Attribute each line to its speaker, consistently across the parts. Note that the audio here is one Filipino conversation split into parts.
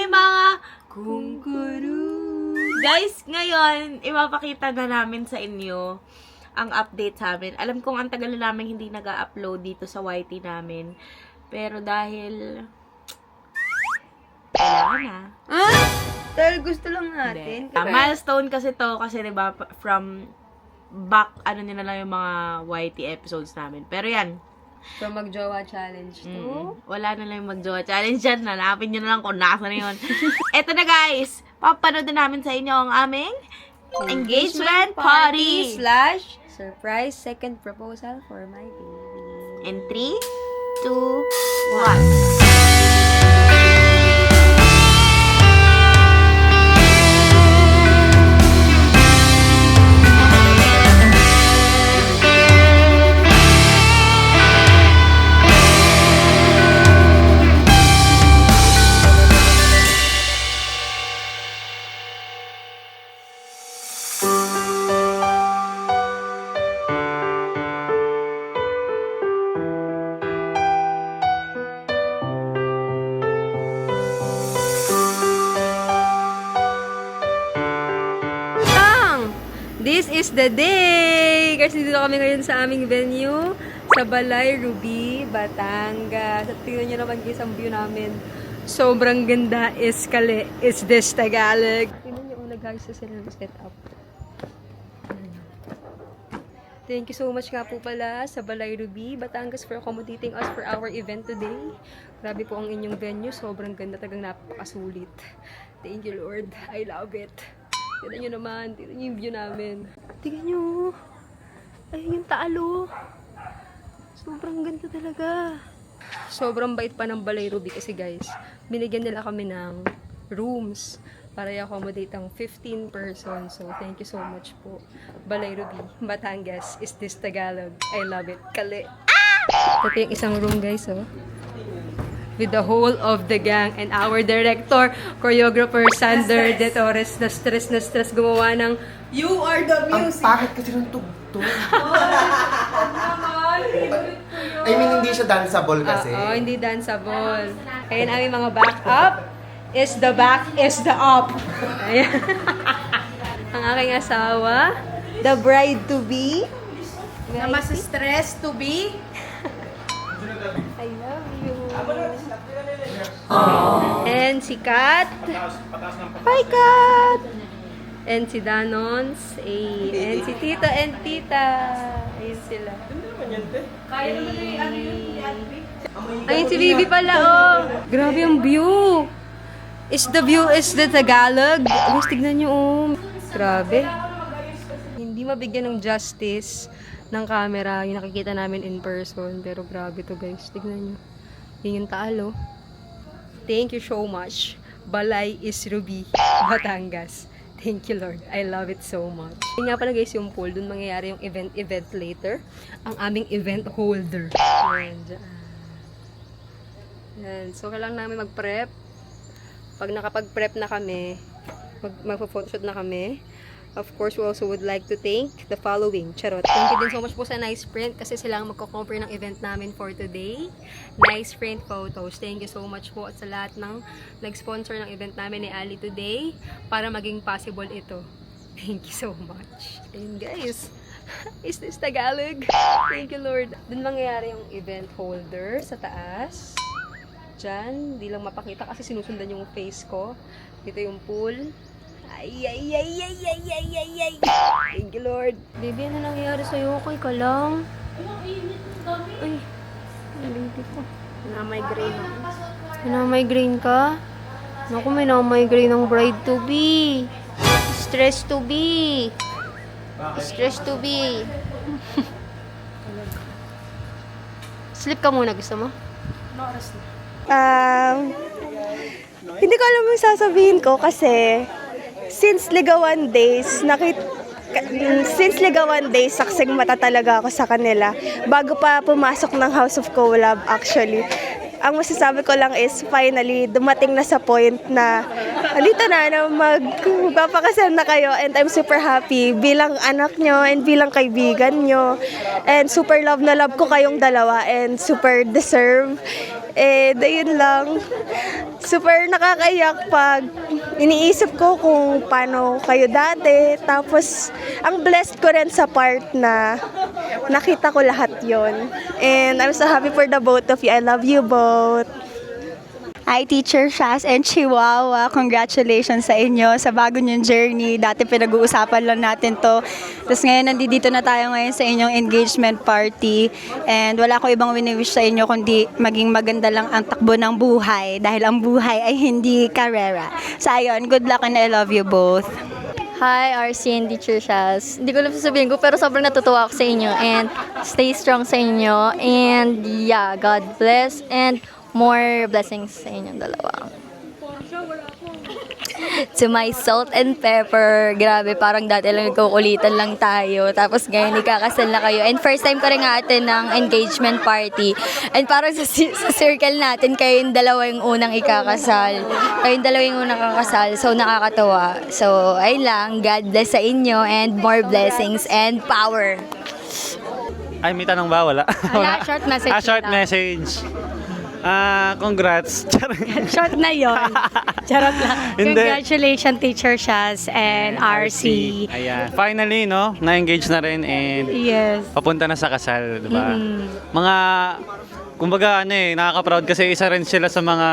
Speaker 1: kami mga kungkuru. Guys, ngayon, ipapakita na namin sa inyo ang update sa amin. Alam kong ang tagal na namin hindi nag-upload dito sa YT namin. Pero dahil kailangan na.
Speaker 2: Dahil gusto lang natin.
Speaker 1: Milestone kasi to kasi diba from back nila lang yung mga YT episodes namin. Pero yan.
Speaker 2: So, mag-jowa challenge to.
Speaker 1: Wala na lang yung mag-jowa challenge dyan. Hanapin nyo na lang kung nasa na yun. Eto na guys. Papanood na namin sa inyo ang aming engagement party.
Speaker 2: / surprise second proposal for my baby.
Speaker 1: In 3, 2, 1.
Speaker 2: This is the day! Kasi dito kami ngayon sa aming venue sa Balay Ruby, Batangas. At tingnan nyo naman guys ang view namin. Sobrang ganda. Iskale. Is this Tagalog? Tingnan nyo guys sa sila set up. Thank you so much nga po pala sa Balay Ruby, Batangas for accommodating us for our event today. Grabe po ang inyong venue. Sobrang ganda. Tagang napakasulit. Thank you Lord. I love it. Tignan nyo naman. Tignan nyo yung view namin. Tignan nyo. Ayun yung taalo. Sobrang ganda talaga. Sobrang bait pa ng Balay Ruby kasi guys, binigyan nila kami ng rooms para i-accommodate ang 15 persons. So, thank you so much po. Balay Ruby, Batangas. Is this Tagalog? I love it. Kali. Ito yung isang room guys, oh. With the whole of the gang and our director, choreographer Sander De Torres na stress gumawa ng You Are The Music.
Speaker 3: Ang pangit kasi ng tugtog. I mean, hindi siya danceable kasi.
Speaker 2: Oo, hindi danceable. Kaya na aming mga backup is the back is the up. Ayan. Ang aking asawa, the bride-to-be.
Speaker 1: Na mas stress to be.
Speaker 2: I love you. And si Kat. Hi, Kat! And si Danons. And si Tito and Tita. Ayun sila.
Speaker 1: Kaya naman yung
Speaker 2: Ayun si Bibi pala, oh. Grabe ang view. The view is the Tagalog. Guys, tignan nyo, oh. Grabe. Hindi mabigyan ng justice ng camera yung nakikita namin in person. Pero grabe to guys. Tignan nyo. Yun yung taalo. Thank you so much. Balay is Ruby, Batangas. Thank you Lord. I love it so much. Yun nga pala guys yung pool. Doon mangyayari yung event later. Ang aming event holder. Ayan, dyan. Ayan. So kailangan namin mag-prep. Pag nakapag-prep na kami, magpo-photoshoot na kami. Of course, we also would like to thank the following. Charot. Thank you din so much po sa Nice Print kasi sila ang magko-cover ng event namin for today. Nice Print Photos. Thank you so much po at sa lahat ng nag-sponsor ng event namin ni Ali today para maging possible ito. Thank you so much. And guys, is this Tagalog? Thank you Lord. Doon mangyayari yung event holder sa taas. Diyan, hindi lang mapakita kasi sinusundan yung face ko. Dito yung pool. Ay. Thank you, Lord. Baby, ano nangyayari sa'yo? Okay ka lang? Ay, baby ko.
Speaker 1: Na-migraine ako.
Speaker 2: Na-migraine ka? Naku, may na-migraine ng bride-to-be. Stress to be. Stress to be. Sleep ka muna, gusto mo?
Speaker 4: Hindi ko alam yung sasabihin ko kasi since Ligawan Days, saksing mata talaga ako sa kanila. Bago pa pumasok ng House of Collab actually. Ang masasabi ko lang is finally dumating na sa point na dito na magpapakasal na kayo and I'm super happy bilang anak nyo and bilang kaibigan nyo and super love na love ko kayong dalawa and super deserve Ayun lang. Super nakakaiyak pag iniisip ko kung paano kayo dati. Tapos, ang blessed ko rin sa part na nakita ko lahat yon. And I'm so happy for the both of you. I love you both.
Speaker 5: Hi, Teacher Shaz and Chihuahua. Congratulations sa inyo sa bago niyong journey. Dati pinag-uusapan lang natin to. Tapos ngayon, nandito na tayo ngayon sa inyong engagement party. And wala ko ibang wini-wish sa inyo kundi maging maganda lang ang takbo ng buhay. Dahil ang buhay ay hindi karera. So ayun, good luck and I love you both.
Speaker 6: Hi, RC and Teacher Shaz. Hindi ko lang sasabihin ko, pero sobrang natutuwa ako sa inyo. And stay strong sa inyo. And yeah, God bless. And more blessings sa inyong dalawa. To my salt and pepper, grabe, parang dati lang nagkukulitan lang tayo. Tapos ngayon, ikakasal na kayo. And first time ko rin atin ng engagement party. And parang sa circle natin, kayo yung dalawa yung unang ikakasal. Kayo yung dalawa yung unang kakasal. So, nakakatawa. So, ayun lang. God bless sa inyo and more blessings and power.
Speaker 7: Ay, may tanong ba? Wala.
Speaker 6: Wala, short message
Speaker 7: Short
Speaker 6: lang.
Speaker 7: message. Congrats.
Speaker 8: Short na yon. Charot lang.
Speaker 7: Hindi.
Speaker 8: Congratulations, Teacher Shaz and RC.
Speaker 7: Ayan. Finally, no? Na-engage na rin and
Speaker 8: Yes.
Speaker 7: papunta na sa kasal, di ba? Mga, kumbaga, nakaka-proud kasi isa rin sila sa mga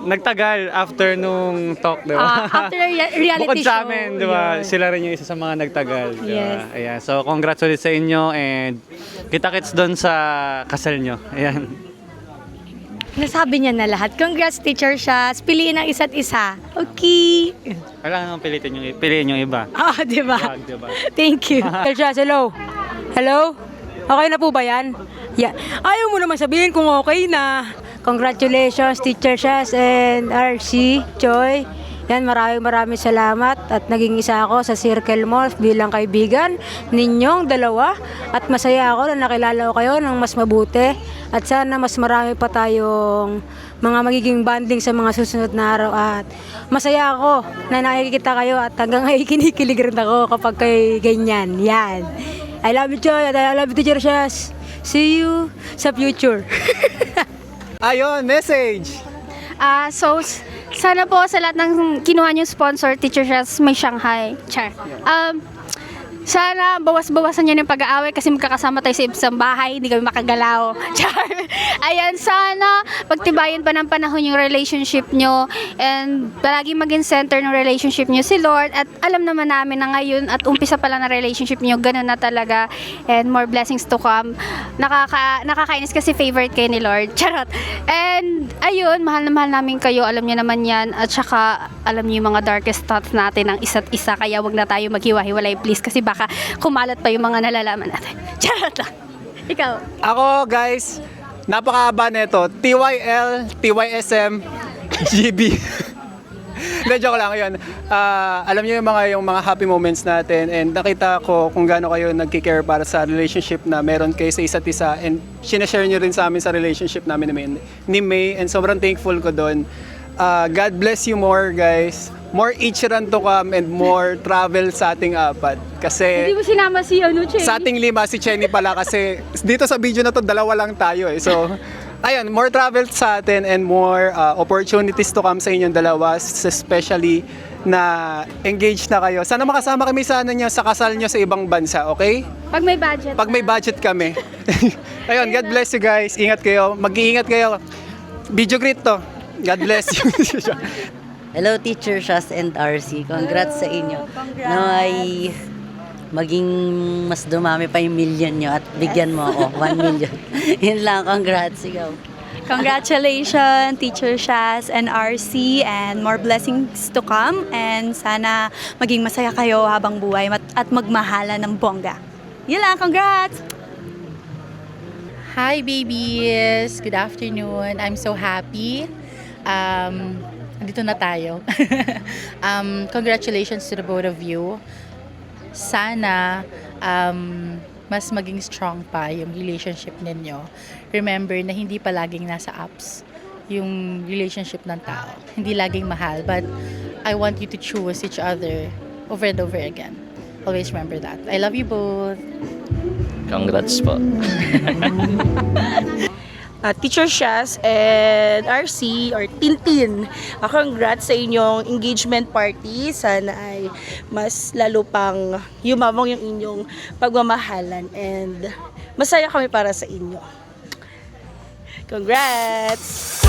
Speaker 7: nagtagal after nung talk, di ba?
Speaker 8: After reality
Speaker 7: Bukod
Speaker 8: show.
Speaker 7: sa amin, di ba?
Speaker 8: Yes.
Speaker 7: Sila rin yung isa sa mga nagtagal, di ba?
Speaker 8: Yes.
Speaker 7: Ayan. So, congrats ulit sa inyo and kita-kits doon sa kasal nyo. Ayan.
Speaker 8: Nasabi niya na lahat. Congrats, Teacher Shaz. Piliin ang isa't isa. Okay.
Speaker 7: Kailangan piliin yung iba.
Speaker 8: Di ba?
Speaker 7: Wag, di ba?
Speaker 8: Thank you.
Speaker 2: Teacher Shaz, hello. Hello? Okay na po ba yan? Yeah. Ayaw mo naman sabihin kung okay na. Congratulations, Teacher Shaz and RC, Joy. Yan, maraming salamat at naging isa ako sa circle mo bilang kaibigan ninyong dalawa at masaya ako na nakilala ko kayo ng mas mabuti at sana mas marami pa tayong mga magiging banding sa mga susunod na araw at masaya ako na nakikita kayo at hanggang ngayon kinikilig rin ako kapag kayo ganyan. Yan. I love you, Joy, at I love you, Teacher Shaz. See you sa future.
Speaker 9: Ayun, message!
Speaker 6: So, sana po sa lahat ng kinuha niyong sponsor, Teacher Shaz, may Shanghai. Char. Sana bawas-bawasan niyo ng pag-aaway kasi magkakasama tayo sa isang bahay, hindi kami makagalaw. Char. Ayan, sana pagtibayan pa ng panahon yung relationship nyo and palagi maging center ng relationship nyo si Lord at alam naman namin na ngayon at umpisa pa lang na relationship nyo, ganun na talaga and more blessings to come. Nakakainis kasi favorite kayo ni Lord. Charot. And ayun, mahal na mahal namin kayo, alam niyo naman yan at saka alam niyo yung mga darkest thoughts natin ng isa't isa kaya wag na tayo maghiwa-hiwalay please kasi baka kumalat pa yung mga nalalaman natin. Charot lang. Ikaw.
Speaker 9: Ako guys, napakahaba nito. TYL, TYSM, GB. Hindi, joke lang yun. Alam niyo yung mga happy moments natin and nakita ko kung gaano kayo nagki-care para sa relationship na meron kayo sa isa't isa and sinashare niyo rin sa amin sa relationship namin ni May and sobrang thankful ko doon. God bless you more guys. More Ichiran to come and more travel sa ating apat. Kasi
Speaker 6: Hindi mo sinama si Che?
Speaker 9: sa ating lima si Chenny pala kasi dito sa video na to dalawa lang tayo eh. So ayun, more travel sa atin and more opportunities to come sa inyong dalawa, especially na engaged na kayo. Sana makasama kami sa niyo sa kasal niyo sa ibang bansa, okay?
Speaker 6: Pag may budget.
Speaker 9: Pag may budget kami. Ayun, God bless you guys. Ingat kayo. Mag-iingat kayo. Video greet to. God bless you.
Speaker 10: Hello, Teacher Shaz and RC. Congrats sa inyo. Naway maging mas dumami pa yung million nyo at bigyan mo ako 1 million. Yun lang, congrats. Ikaw.
Speaker 5: Congratulations, Teacher Shaz and RC, and more blessings to come. And sana maging masaya kayo habang buhay at magmahala ng bongga. Yun lang, congrats!
Speaker 11: Hi babies! Good afternoon. I'm so happy. Andito na tayo. Congratulations to the both of you. Sana mas maging strong pa yung relationship ninyo. Remember na hindi palaging nasa ups yung relationship ng tao. Hindi laging mahal, but I want you to choose each other over and over again. Always remember that. I love you both.
Speaker 12: Congrats po.
Speaker 4: Teacher Shaz and RC or Tintin. Congrats sa inyong engagement party. Sana ay mas lalo pang yumamang yung inyong pagmamahalan and masaya kami para sa inyo. Congrats!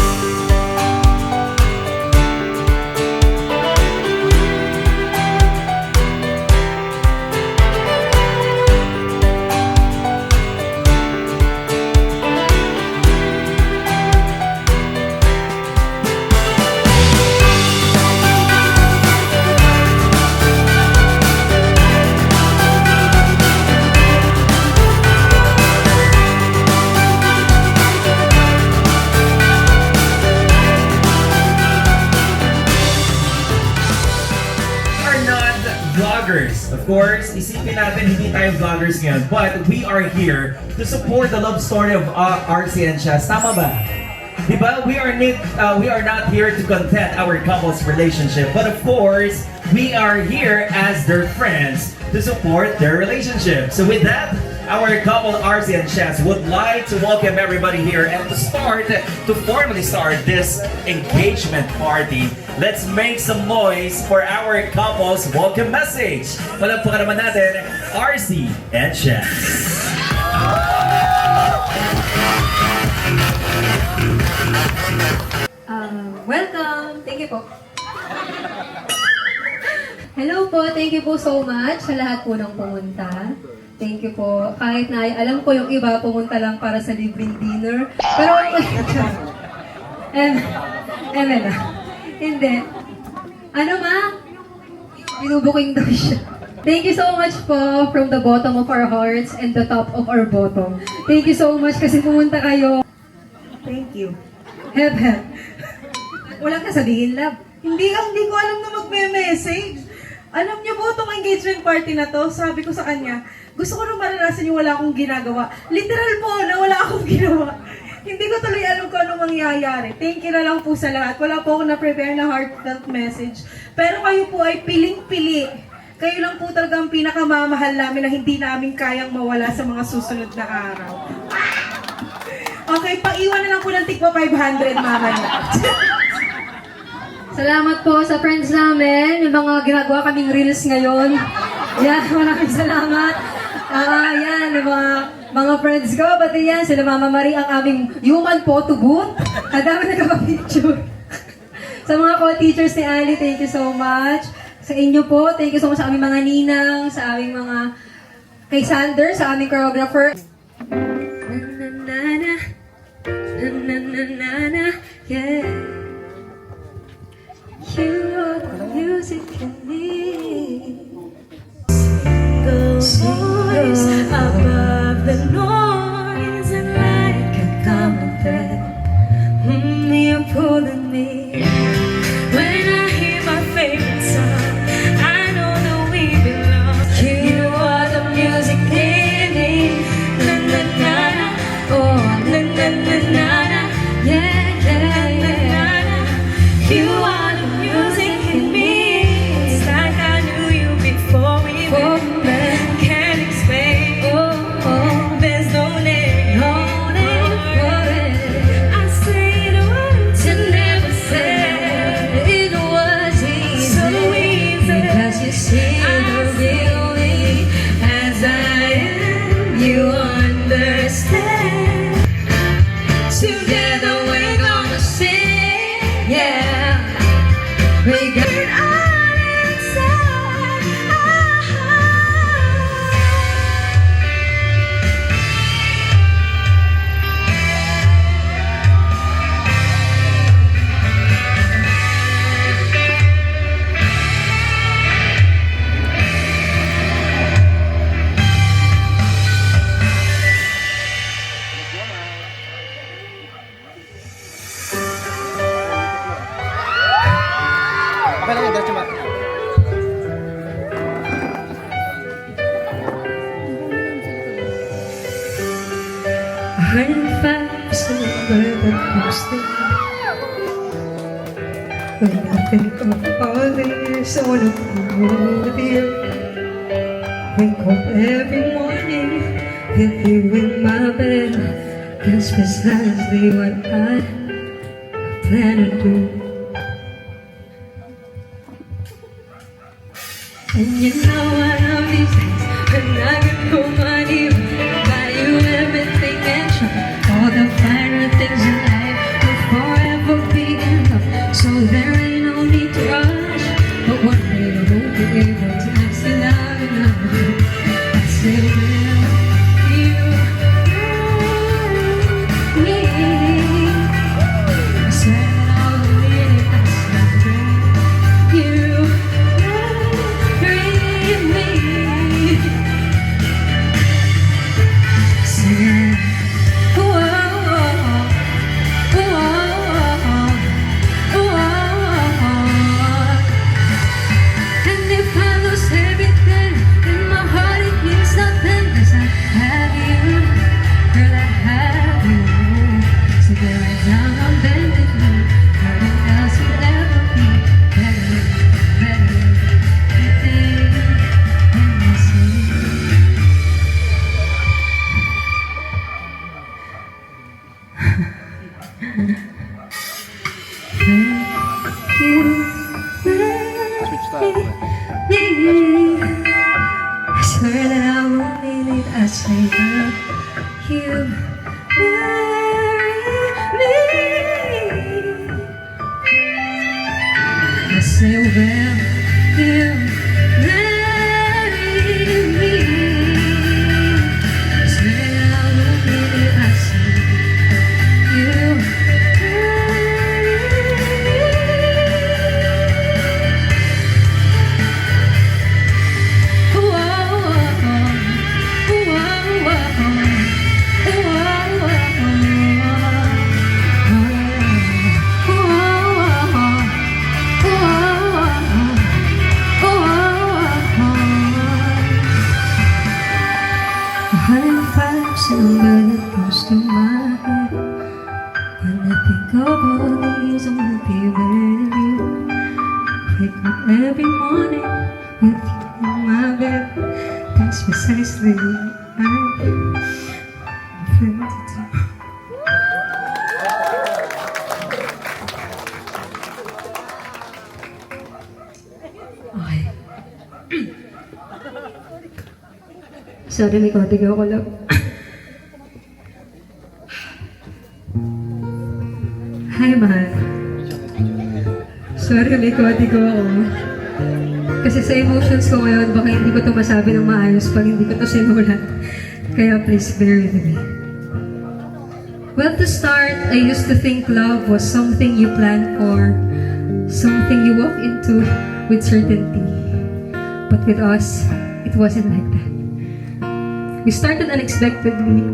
Speaker 12: Vloggers. Of course, isipin natin hindi tayo vloggers ngayon, but we are here to support the love story of RC and Shaz. Tama ba? Diba? We are not here to content our couple's relationship, but of course, we are here as their friends to support their relationship. So with that, our couple RC and Shaz would like to welcome everybody here and to formally start this engagement party. Let's make some noise for our couple's welcome message. Palagpakan naman natin, RC and Shaz.
Speaker 2: Welcome! Thank you po. Hello po, thank you po so much sa lahat po ng pumunta. Thank you po. Kahit na alam ko yung iba pumunta lang para sa libreng dinner. Pero, na. Hindi. Ano ma? Binubuking daw siya. Thank you so much po from the bottom of our hearts and the top of our bottom. Thank you so much kasi pumunta kayo. Thank you. Hep. Walang kasabihin, love.
Speaker 13: Hindi ko alam na magme-message. Alam niyo po, itong engagement party na to, sabi ko sa kanya, gusto ko nang maranasan yung wala akong ginagawa. Literal po na wala akong ginawa. Hindi ko tuloy alam kung anong mangyayari. Thank you na lang po sa lahat. Wala po akong na-prepare na heartfelt message. Pero kayo po ay piling-pili. Kayo lang po talaga ang pinakamamahal namin na hindi namin kayang mawala sa mga susunod na araw. Okay, paiwan na lang po ng tigpa 500 mamaya.
Speaker 2: Salamat po sa friends namin, yung mga ginagawa kaming reels ngayon. Yan, maraming salamat. Yan, yung mga friends ko, pati yan, sila Mama Marie, ang aming human photo booth. Ang dami nagkaka-picture. Sa mga co-teachers ni Ali, thank you so much. Sa inyo po, thank you so much sa aming mga ninang, sa aming mga kay Sander, sa aming choreographer. Yeah. You are the music I need. The voice above the noise, and like a common thread. You're pulling me. When I hear my favorite song, I know that we belong. You are the music in me. Na na na na, oh na na na na na, yeah yeah yeah. You are the music in me. It's like I knew you before we met. Can't explain. There's no name for it. I say the words you never said. It was easy, so easy, because you see the real me as I am. You understand. Together we're gonna sing, yeah. We got it all inside.
Speaker 3: Okay lang yan, diretso ba?
Speaker 2: Hard and fast in the world that was there. When I think of all this, I wanna be with you. Wake up every morning with you in my bed. That's precisely what I plan to do. And you know I love these things, and I can go money, buy you everything and show all the finer things in life will forever be enough. So there ain't no need to rush, but one day I won't be able to ask you loud enough. I say, well, you love me. I said all the minute I said, you I swear that I won't mean it. I say that you marry me. I say, well, you marry me. I swear that I won't mean it. I say you number that comes to my head when I think of all the years I'm gonna be with you. Wake up every morning with you in my bed. That's precisely what I'm trying to do. Okay. Sorry, may konti ako lang. Hi, mahal. Sorry, may konti ko ako. Kasi sa emotions ko ngayon, baka hindi ko ito masabi ng maayos pag hindi ko ito sinulat. Kaya please bear with me. Well, to start, I used to think love was something you plan for, something you walk into with certainty. But with us, it wasn't like that. We started unexpectedly.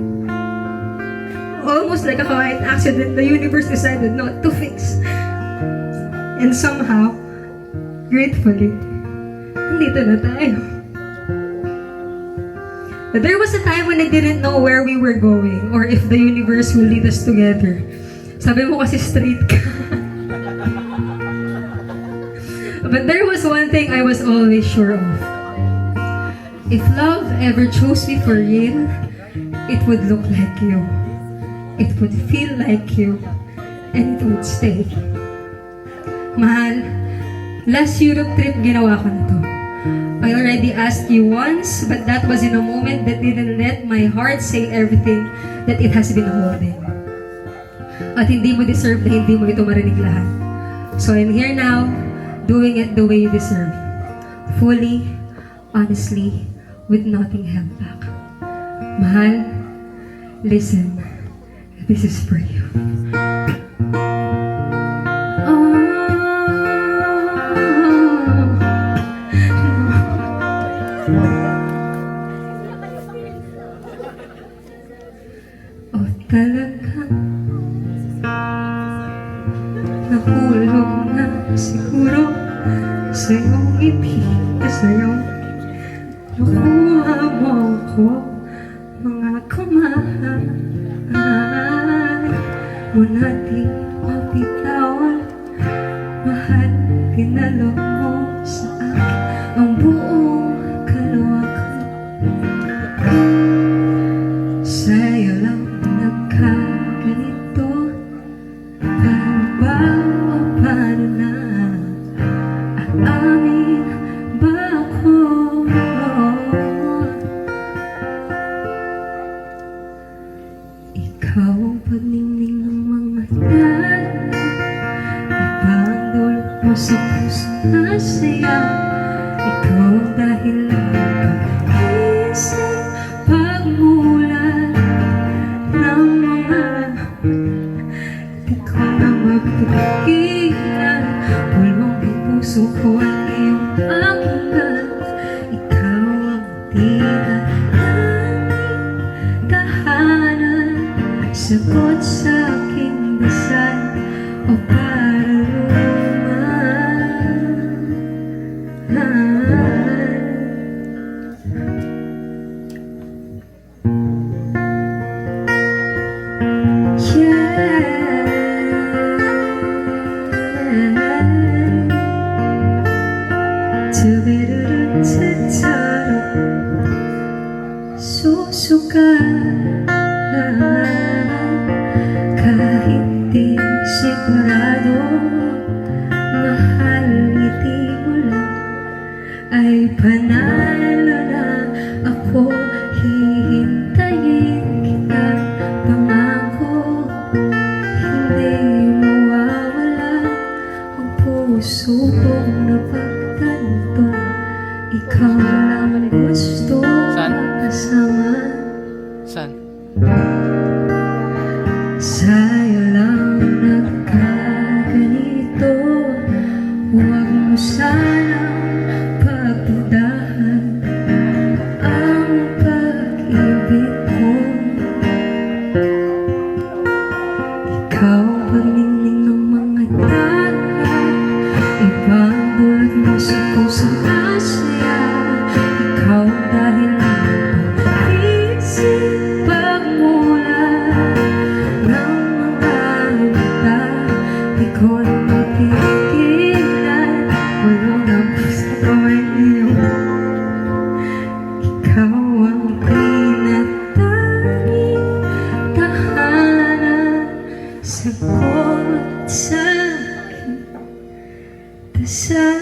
Speaker 2: Almost like a quiet accident, the universe decided not to fix. And somehow, gratefully, nandito na tayo. But there was a time when I didn't know where we were going or if the universe will lead us together. Sabi mo kasi straight ka. But there was one thing I was always sure of. If love ever chose me for real, it would look like you. It would feel like you. And it would stay. Mahal, last Europe trip ginawa ko na to. I already asked you once, but that was in a moment that didn't let my heart say everything that it has been holding. At hindi mo deserve na hindi mo ito marinig lahat. So I'm here now, doing it the way you deserve. Fully, honestly, with nothing held back. Mahal, listen, this is for you. Oh, talagang nahulog na siguro sa iyong ibig, sa iyong nakuha mo ko, mga kumahal. Huwag nating mapitawan, mahal, tinalok mo sa akin ang buong kalawakan. Sa'yo lang nagkakaroon ko sa pusong masaya. Ikaw ang dahilan pag-isip, pagmulan ng mga di ko na mapigilan. Pulong ang puso ko ang iyong pakinggan. Ikaw ang tila tahanan, sagot sa aking dasal o susuka kahit di sigurado, mahal ngiti mo lang ay panalo na. Ako hihintayin kita, pangako hindi mawawala ang puso kong napagtanto. Ikaw lang gusto kasama.
Speaker 3: Saan?
Speaker 2: Sa'yo lang nagkaganito. Huwag mo sanang pagdudahan ang pag-ibig ko. Ikaw pagningning ng mga tala, ibang bulag mo sa pusong masaya. Ikaw dahil isip pagmula ng mga mata. Di ko na mapigilan, walang napos ko ay iyong. Ikaw ang tinatanging tahanan, sagot sa aking dasal.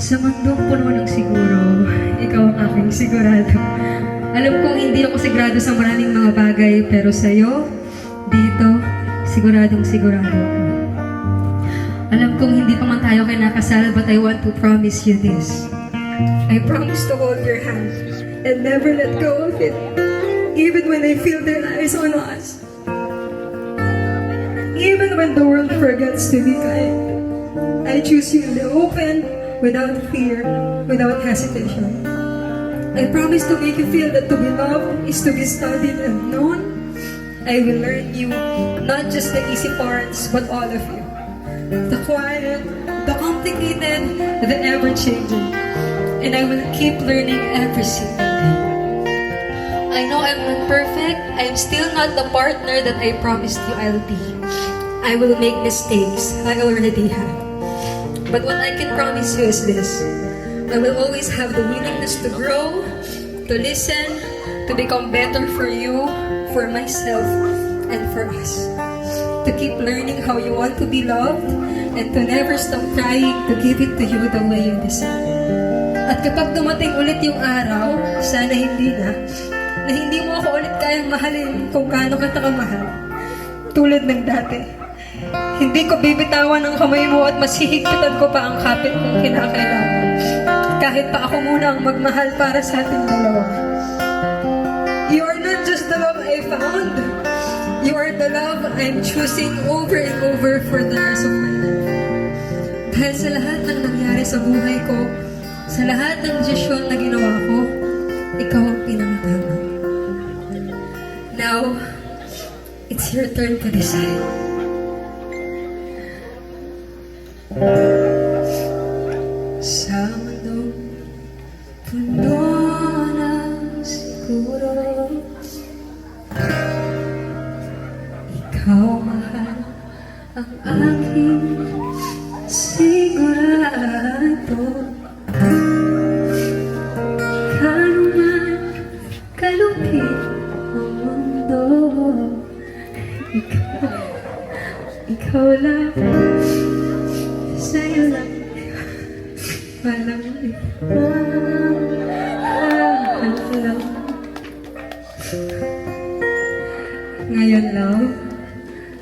Speaker 2: Sa mundong puno ng siguro, ikaw ang aking sigurado. Alam kong hindi ako sigurado sa maraming mga bagay, pero sa'yo, dito, siguradong sigurado ako. Alam kong hindi pa man tayo kinakasal, but I want to promise you this. I promise to hold your hand and never let go of it, even when I feel their eyes on us. Even when the world forgets to be kind, I choose you in the open, without fear, without hesitation. I promise to make you feel that to be loved is to be studied and known. I will learn you, not just the easy parts, but all of you. The quiet, the complicated, the ever-changing. And I will keep learning every single day. I know I'm not perfect. I'm still not the partner that I promised you I'll be. I will make mistakes. I already have. But what I can promise you is this. I will always have the willingness to grow, to listen, to become better for you, for myself, and for us. To keep learning how you want to be loved, and to never stop trying to give it to you the way you deserve. At kapag dumating ulit yung araw, sana hindi na hindi mo ako ulit kayang mahalin kung gaano kita kamahal. Tulad ng dati. Hindi ko bibitawan ang kamay mo at mas hihigpitan ko pa ang kapit kong kinakailangan. Kahit pa ako muna ang magmahal para sa ating dalawa. You are not just the love I found. You are the love I'm choosing over and over for the rest of my life. Dahil sa lahat ng nangyari sa buhay ko, sa lahat ng desisyon na ginawa ko, ikaw ang pinakatama. Now, it's your turn to decide. Sa mundong puno ng siguro, ikaw mahal ang aking sigurado. Kano man kalupit ang mundo, ikaw lang. Sa'yo lang walang ibang lang. Ngayon lang,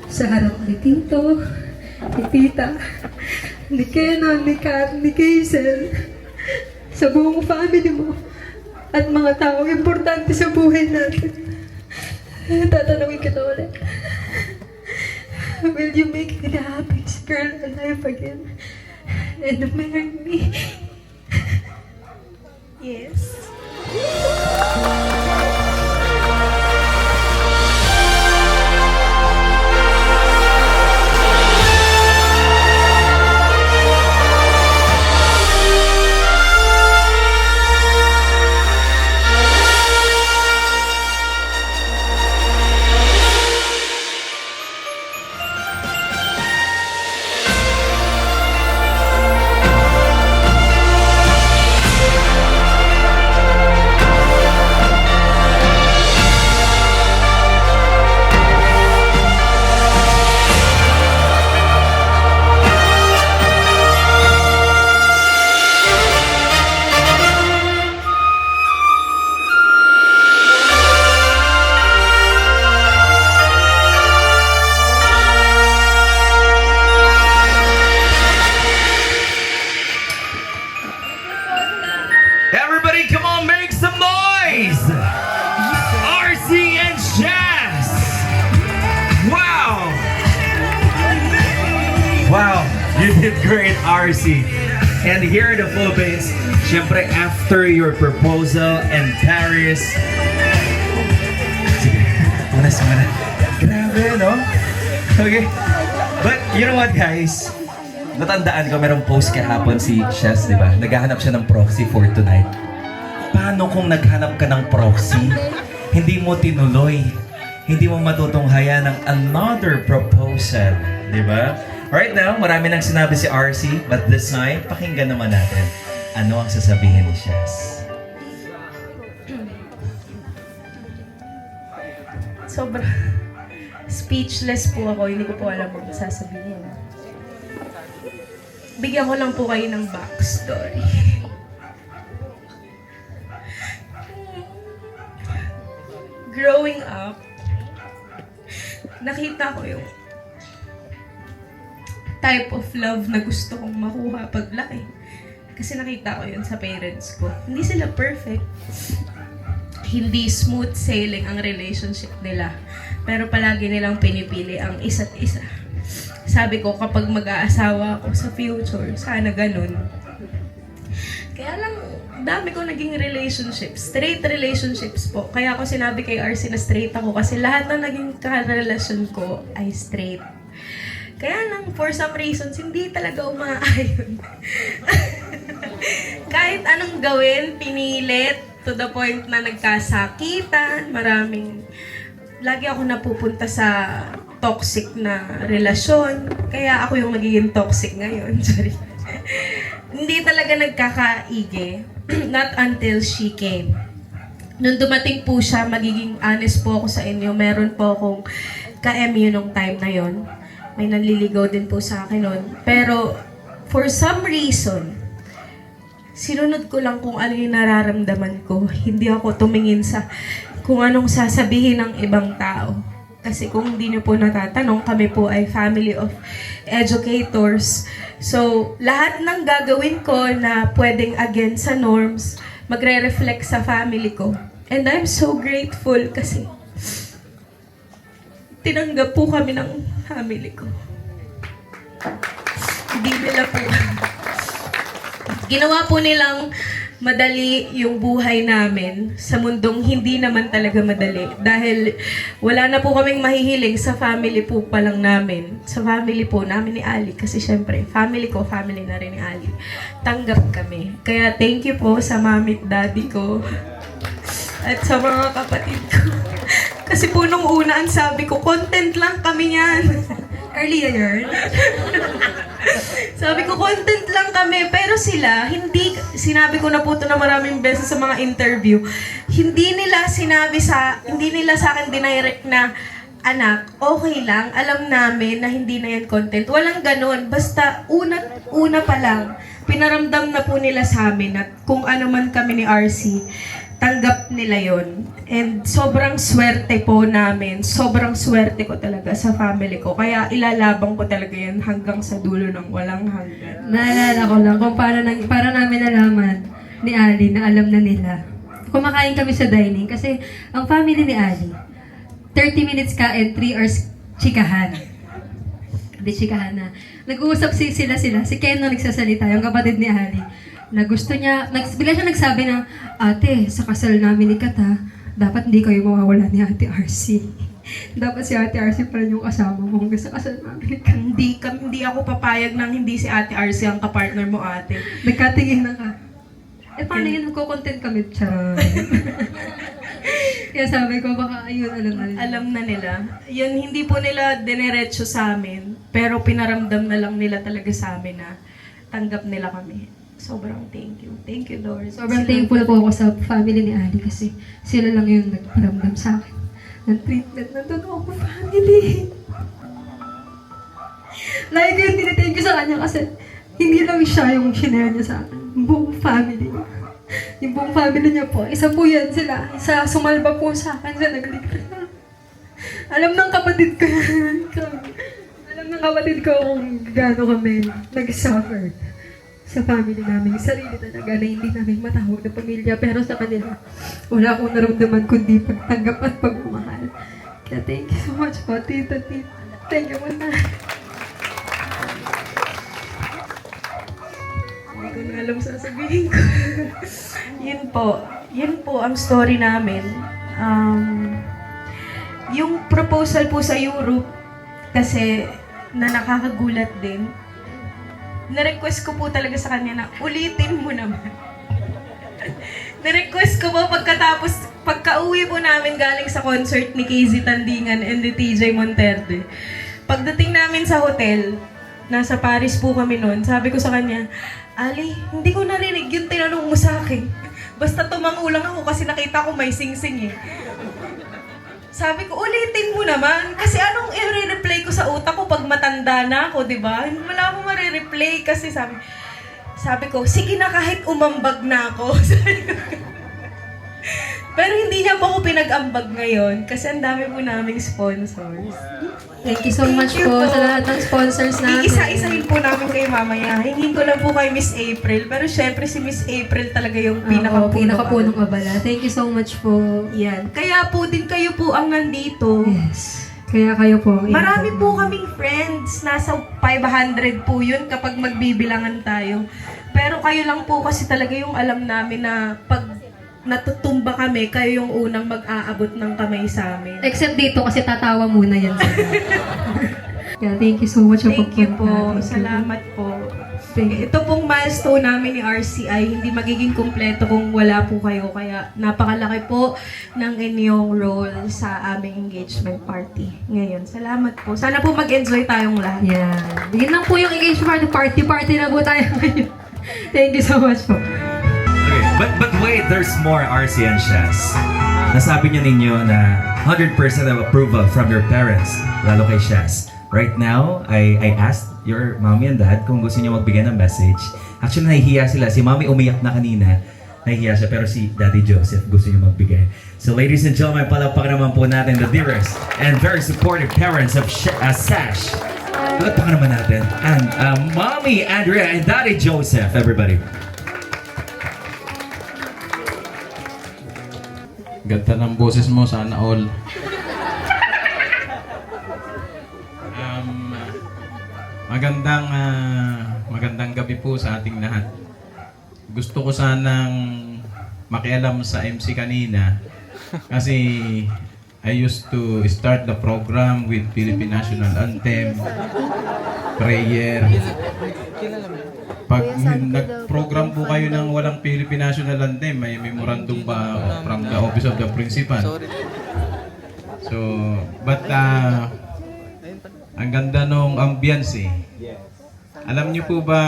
Speaker 2: sa harap ni Tito, ni Tita, ni Kenon, ni Kat, ni Kaisel, sa buong family mo, at mga taong importante sa buhay natin. Tatanungin kita ulit. Will you make me the happiest girl alive again? And marry me? Yes.
Speaker 12: Everybody, come on, make some noise! RC and Shaz! Wow! Wow, you did great, RC. And here in the Philippines, syempre after your proposal in Paris, sige, unas muna. Grabe, no? Okay. But you know what, guys? Natandaan ko, merong post kahapon si Shaz, di ba? Naghahanap siya ng proxy for tonight. Paano kung naghanap ka ng proxy, hindi mo tinuloy, hindi mo matutunghayan ng another proposal, di ba? Right now, marami nang sinabi si RC, but this time, pakinggan naman natin ano ang sasabihin ni Shaz.
Speaker 1: Sobrang speechless po ako, hindi ko po alam ang sasabihin. Bigyan ko lang po kayo ng backstory. Growing up, nakita ko yung type of love na gusto kong makuha paglaki. Kasi nakita ko yun sa parents ko. Hindi sila perfect. Hindi smooth sailing ang relationship nila. Pero palagi nilang pinipili ang isa't isa. Sabi ko, kapag mag-aasawa ako sa future, sana ganun. Kaya lang, dami ko naging relationships. Straight relationships po. Kaya ako sinabi kay RC na straight ako kasi lahat ng naging karelasyon ko ay straight. Kaya lang, for some reasons, hindi talaga umaayon. Kahit anong gawin, pinilit, to the point na nagkasakitan, lagi ako napupunta sa toxic na relasyon. Kaya ako yung magiging toxic ngayon. Sorry. Hindi talaga nagkakaige. Not until she came. Nung dumating po siya, magiging honest po ako sa inyo. Meron po akong ka-MU nung time na yon. May nanliligaw din po sa akin nun. Pero, for some reason, sinunod ko lang kung ano yung nararamdaman ko. Hindi ako tumingin sa kung anong sasabihin ng ibang tao. Kasi kung hindi niyo po natatanong, kami po ay family of educators. So, lahat ng gagawin ko na pwedeng against sa norms, magre-reflect sa family ko. And I'm so grateful kasi tinanggap po kami ng family ko. Hindi nila po. Ginawa po nilang madali yung buhay namin sa mundong hindi naman talaga madali. Dahil wala na po kaming mahihiling sa family po pa lang namin. Sa family po namin ni Ali. Kasi syempre, family ko, family na rin ni Ali. Tanggap kami. Kaya thank you po sa mami at daddy ko. At sa mga kapatid ko. Kasi po nung una, ang sabi ko, content lang kami yan. Earlier. Sabi ko, content lang kami. Pero sila, hindi, sinabi ko na po ito na maraming beses sa mga interview, hindi nila sa akin dinirect na, anak, okay lang, alam namin na hindi na yan content. Walang ganun. Basta, una pa lang, pinaramdam na po nila sa amin at kung ano man kami ni RC, tanggap nila yon. And sobrang swerte po namin. Sobrang swerte ko talaga sa family ko. Kaya ilalabang ko talaga yan hanggang sa dulo ng walang hanggan.
Speaker 2: Naalala ko lang kung para namin nalaman ni Ali na alam na nila. Kumakain kami sa dining kasi ang family ni Ali, 30 minutes kain, 3 hours chikahan. Hindi chikahan na. Nag-uusap sila. Si Ken na nagsasalita, yung kapatid ni Ali, na gusto niya, bigla siya nagsabi na, ate, sa kasal namin ni Kata, dapat hindi kayo mawawala ni Ate RC. Dapat si Ate RC pa rin yung kasama mo hanggang sa kasal namin ni Kata.
Speaker 1: Hindi ako papayag nang hindi si Ate RC ang kapartner mo, ate.
Speaker 2: Nagkatingin na ka. Eh, paano yun? Magko-content kami. Charot. Kaya sabi ko, baka ayun,
Speaker 1: Alam na nila. Yun, hindi po nila dinerecho sa amin, pero pinaramdam na lang nila talaga sa amin na tanggap nila kami. Sobrang thank you. Thank you, Lord.
Speaker 2: Sobrang thankful po ako sa family ni Ali kasi sila lang yung nagparamdam sa akin ng treatment ng totoo ko family. Like yun, tinithank you sa kanya kasi hindi lang siya yung shinare niya sa akin. Yung buong family niya. Yung buong family niya po. Isa po yan sila. Isa sumalba po sa akin. Siya nagligtas. Alam ng kapatid ko yan. Alam ng kapatid ko kung gaano kami nag-suffer sa family namin. Sarili talaga na hindi namin matawag na pamilya. Pero sa kanila, wala akong naramdaman kundi pagtanggap at pagmamahal. Kaya thank you so much po, tita. Thank you po na.
Speaker 1: Hindi ko na alam sasabihin ko. Yun po ang story namin. Yung proposal po sa Europe, kasi na nakakagulat din, na-request ko po talaga sa kanya na ulitin mo naman. Na-request ko po pagka-uwi po namin galing sa concert ni KZ Tandingan and ni TJ Monterde. Pagdating namin sa hotel, nasa Paris po kami noon, sabi ko sa kanya, Ali, hindi ko narinig yung tinanong mo sa akin. Basta tumango lang ako kasi nakita ko may sing-sing eh. Sabi ko, ulitin mo naman. Kasi anong i-replay ko sa utak ko pag matanda na ako, di ba? Wala akong ma-replay kasi sabi ko, sige na kahit umambag na ako. Pero hindi niya po ako pinag-ambag ngayon kasi ang dami po naming sponsors.
Speaker 2: Thank you so much po sa lahat ng sponsors natin.
Speaker 1: Iisa-isahin po namin kayo mamaya. Hingin ko lang po kay Miss April. Pero syempre si Miss April talaga yung
Speaker 2: pinakapunong abala. Thank you so much po.
Speaker 1: Yan. Kaya po din kayo po ang nandito.
Speaker 2: Yes. Kaya kayo po.
Speaker 1: Marami po kaming friends. Nasa 500 po yun kapag magbibilangan tayo. Pero kayo lang po kasi talaga yung alam namin na pag natutumba kami, kayo yung unang mag-aabot ng kamay sa amin.
Speaker 2: Except dito kasi tatawa muna yan. Yeah, thank you so much.
Speaker 1: Thank you po. Salamat po. Ito pong milestone namin ni RCI, hindi magiging kumpleto kung wala po kayo. Kaya napakalaki po ng inyong role sa aming engagement party ngayon. Salamat po. Sana po mag-enjoy tayong lahat.
Speaker 2: Yeah. Yun lang po yung engagement party. Party na po tayo ngayon. Thank you so much po.
Speaker 12: Okay, but wait, there's more RC and Shaz. Nasabi niyo ninyo na 100% of approval from your parents, lalo kay Shaz. Right now, I asked your mommy and dad kung gusto niyo magbigay ng message. Actually, nahihiya sila. Si mommy umiyak na kanina. Nahihiya siya, pero si Daddy Joseph gusto niyo magbigay. So ladies and gentlemen, palakpakan naman po natin the dearest and very supportive parents of Sash. Palakpakan naman natin. And Mommy Andrea and Daddy Joseph, everybody.
Speaker 14: Ganda ng boses mo, sana all. Magandang gabi po sa ating lahat. Gusto ko sanang makialam sa MC kanina kasi I used to start the program with Philippine National Anthem, prayer. Pag nag-program po kayo ng walang Philippine National Anthem, may memorandum ba from the Office of the Principal? So, but ang ganda nung ambience eh. Alam niyo po ba,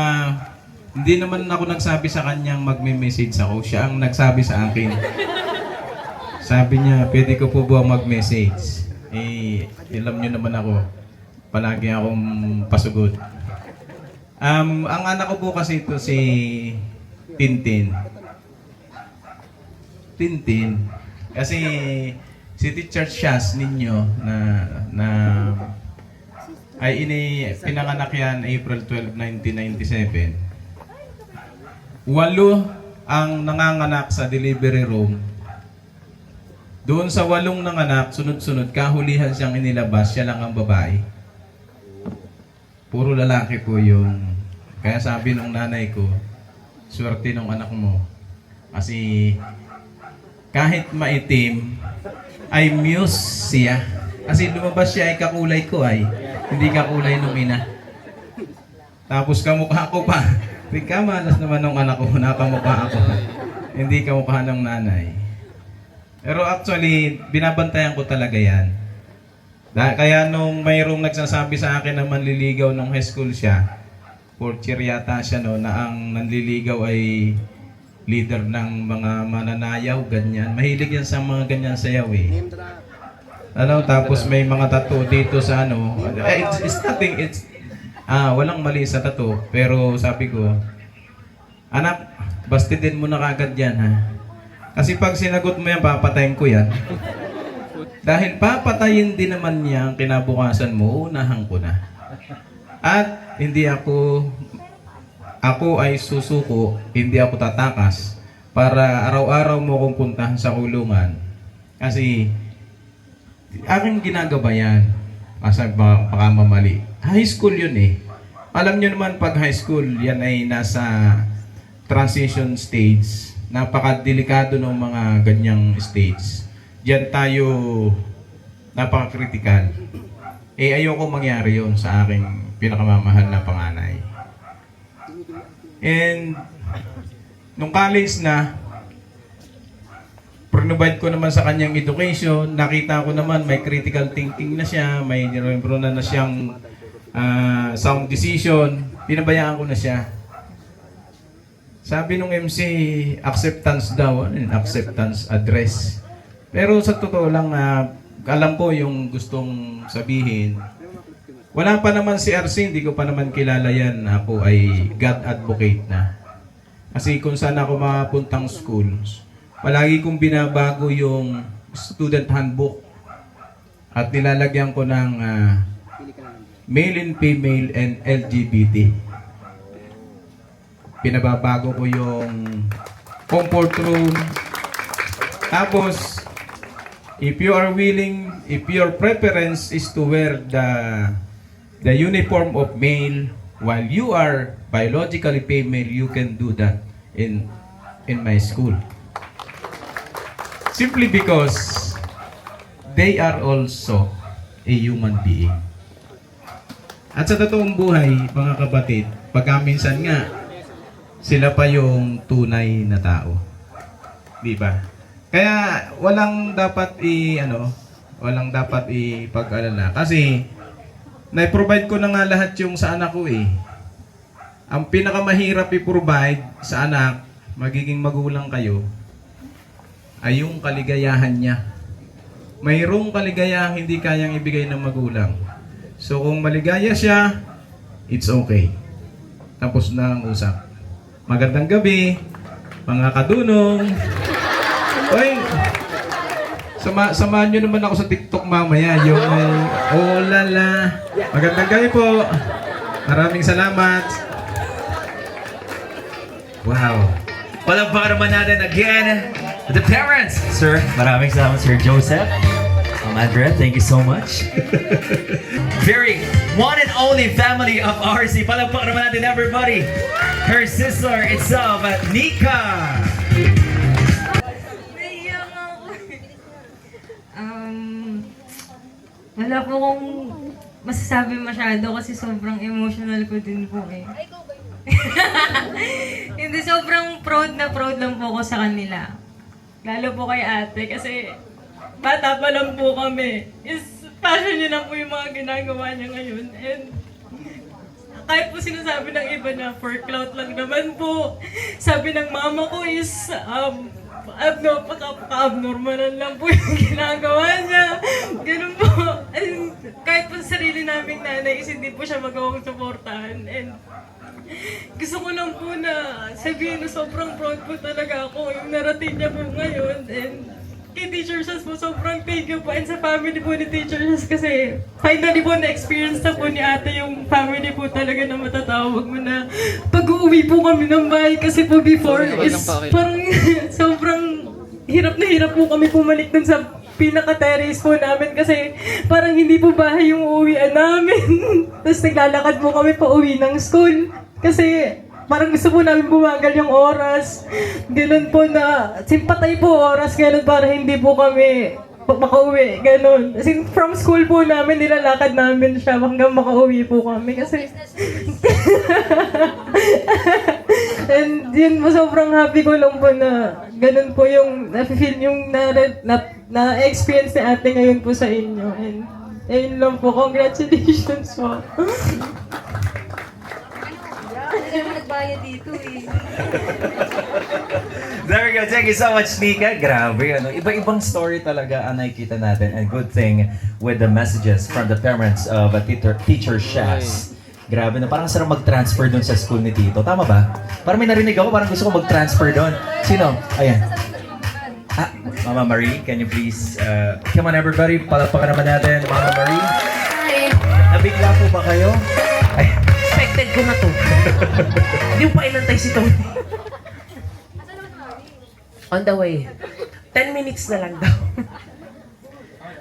Speaker 14: hindi naman ako nagsabi sa kanyang magme-message ako. Siya ang nagsabi sa akin. Sabi niya, pwede ko po ba mag-message? Eh, alam niyo naman ako, palagi akong pasugot. Ang anak ko po kasi ito si Tintin. Tintin. Kasi si Teacher Shaz ninyo na ay pinanganak yan April 12, 1997. 8 ang nanganganak sa delivery room. Doon sa 8 nanganak, sunod-sunod, kahulihan siyang inilabas, siya lang ang babae. Puro lalaki po yung... Kaya sabi nung nanay ko, swerte nung anak mo. Kasi kahit maitim, ay muse siya. Kasi lumabas siya ay kakulay ko ay, hindi kakulay nung ina. Tapos kamukha ko pa. Kamalas naman nung anak ko, nakamukha ako. Hindi kamukha ng nanay. Pero actually, binabantayan ko talaga yan. Kaya nung mayroong nagsasabi sa akin na manliligaw nung high school siya, fourth year yata siya no, na ang nanliligaw ay leader ng mga mananayaw, ganyan. Mahilig yan sa mga ganyan sayaw eh. Tapos may mga tattoo dito sa ano. It's nothing, walang mali sa tattoo. Pero sabi ko, anak, bastidin mo na kagad yan ha. Kasi pag sinagot mo yan, papatayin ko yan. Dahil papatayin din naman niya ang kinabukasan mo, unahan ko na. At hindi ako ay susuko, hindi ako tatakas para araw-araw mo kong puntahan sa kulungan. Kasi aking ginagabayan, kasi baka mamali. High school yun eh. Alam nyo naman pag high school, yan ay nasa transition stage. Napakadelikado ng mga ganyang stage. Diyan tayo napaka-critical. Ayoko mangyari yun sa aking pinakamamahal na panganay. And nung college na, provide ko naman sa kanyang education, nakita ko naman may critical thinking na siya, may improve na siyang sound decision, pinabayaan ko na siya. Sabi nung MC, acceptance daw, acceptance address. Pero sa totoo lang, alam ko yung gustong sabihin. Wala pa naman si RC, hindi ko pa naman kilala yan. Ako ay God advocate na. Kasi kung saan ako mapuntang schools, palagi kong binabago yung student handbook at nilalagyan ko ng male and female and LGBT. Pinababago ko yung comfort room. Tapos, if you are willing, if your preference is to wear the uniform of male while you are biologically female, you can do that in my school. Simply because they are also a human being. At sa totoong buhay, mga kapatid, pagka minsan nga, sila pa yung tunay na tao. Di ba? Kaya walang dapat ipag-alala. Kasi na-provide ko na nga lahat yung sa anak ko eh. Ang pinakamahirap i-provide sa anak, magiging magulang kayo, ay yung kaligayahan niya. Mayroong kaligayahang hindi kayang ibigay ng magulang. So kung maligaya siya, it's okay. Tapos na ang usap. Magandang gabi, mga kadunong. Oy, samahan nyo naman ako sa TikTok mamaya. Yung oh lala. Magandang gabi po. Maraming salamat.
Speaker 12: Wow. Palagpakan naman natin again the parents. Sir, maraming salamat Sir Joseph. Andrea, thank you so much. Very one and only family of RC. Palagpakan naman natin everybody. Her sister itself, Nika.
Speaker 2: Wala po kong masasabi masyado kasi sobrang emotional ko din po eh. Hindi, sobrang proud lang po ako sa kanila. Lalo po kay ate kasi bata pa lang po kami. Passion niya na po yung mga ginagawa niya ngayon. And kahit po sinasabi ng iba na for clout lang naman po. Sabi ng mama ko is abnormal lang po yung ginagawa niya. Ganun po.
Speaker 1: kahit po sa sarili naming nanay is hindi po siya magawang suportahan. And gusto ko lang po na sabihin na sobrang proud po talaga ako yung narating niya po ngayon. And kay Teacher Shaz po, sobrang thank you po. And sa family po ni Teacher Shaz kasi finally po na-experience na po ni ate yung family po talaga na matatawag mo na pag-uwi po kami ng bahay. Kasi po before is parang sobrang hirap na hirap po kami pumalik dun sa pinaka-terrace po namin kasi parang hindi po bahay yung uuwian namin. Tapos naglalakad po kami pa uwi ng school. Kasi parang gusto po namin bumagal yung oras. Ganun po na, simpatay po oras, ganun para hindi po kami makauwi, ganun. Kasi from school po namin, nilalakad namin siya hanggang makauwi po kami. Kasi, and yun po, sobrang happy ko lang po na ganun po yung na-feel yung na-experience ni ate ngayon po sa inyo. And ayun lang po, congratulations po.
Speaker 2: Nagbayad dito eh.
Speaker 12: There we go. Thank you so much, Nika. Grabe, ano. Iba-ibang story talaga ang nakikita natin. And good thing with the messages from the parents of Teacher Shaz. Grabe na. Parang sarap mag-transfer doon sa school ni Tito. Tama ba? Parang may narinig ako, parang gusto ko mag-transfer doon. Sino? Ayan. Mama Marie, can you please... come on everybody, palakpakan naman natin. Mama Marie.
Speaker 1: Hi.
Speaker 12: Nabigla po ba kayo? Ay,
Speaker 1: Expected ko na to. Hindi mo pa inantay si Tony. On the way. 10 minutes na lang daw.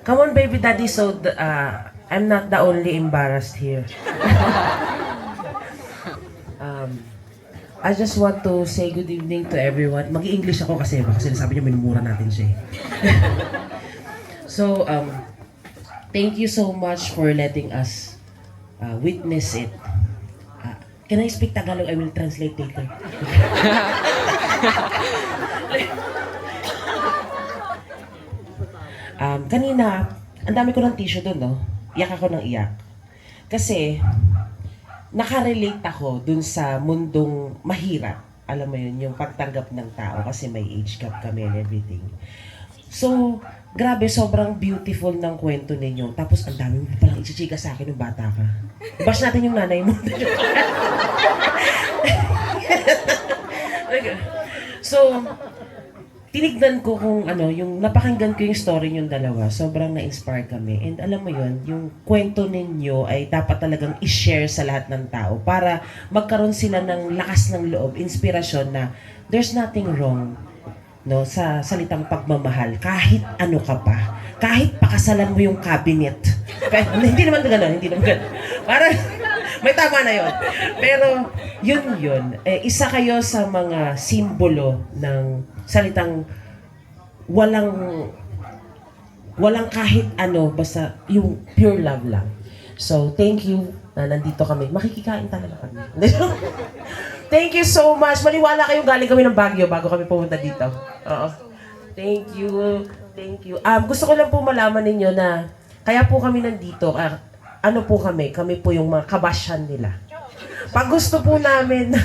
Speaker 1: Come on, baby daddy, so I'm not the only embarrassed here. I just want to say good evening to everyone. Mag-i-English ako kasi baka sinasabi niyo minumura natin siya. So, thank you so much for letting us witness it. Can I speak Tagalog? I will translate later. Kanina, ang dami ko ng tissue doon, no? Iyak ako ng iyak. Kasi, nakarelate ako dun sa mundong mahirap. Alam mo yun, yung pagtanggap ng tao kasi may age gap kami and everything. So, grabe, sobrang beautiful ng kwento ninyo. Tapos, ang dami mo palang ichichika sa akin nung bata ka. Bash natin yung nanay mo. So, tinignan ko kung ano, yung napakinggan ko yung story yung dalawa. Sobrang na-inspire kami. And alam mo yun, yung kwento ninyo ay dapat talagang i-share sa lahat ng tao para magkaroon sila ng lakas ng loob, inspirasyon na there's nothing wrong, no, sa salitang pagmamahal. Kahit ano ka pa. Kahit pakasalan mo yung cabinet. Hindi naman gano'n, hindi naman gano'n. Parang, may tama na yun. Pero, yun. Isa kayo sa mga simbolo ng salitang walang kahit ano, basta yung pure love lang. So, thank you na nandito kami. Makikikain talaga kami. Thank you so much. Maniwala kayong galing kami ng Baguio bago kami pumunta dito. Oo. Thank you. Gusto ko lang po malaman ninyo na kaya po kami nandito. Ano po kami? Kami po yung mga kabasyan nila. Pag gusto po namin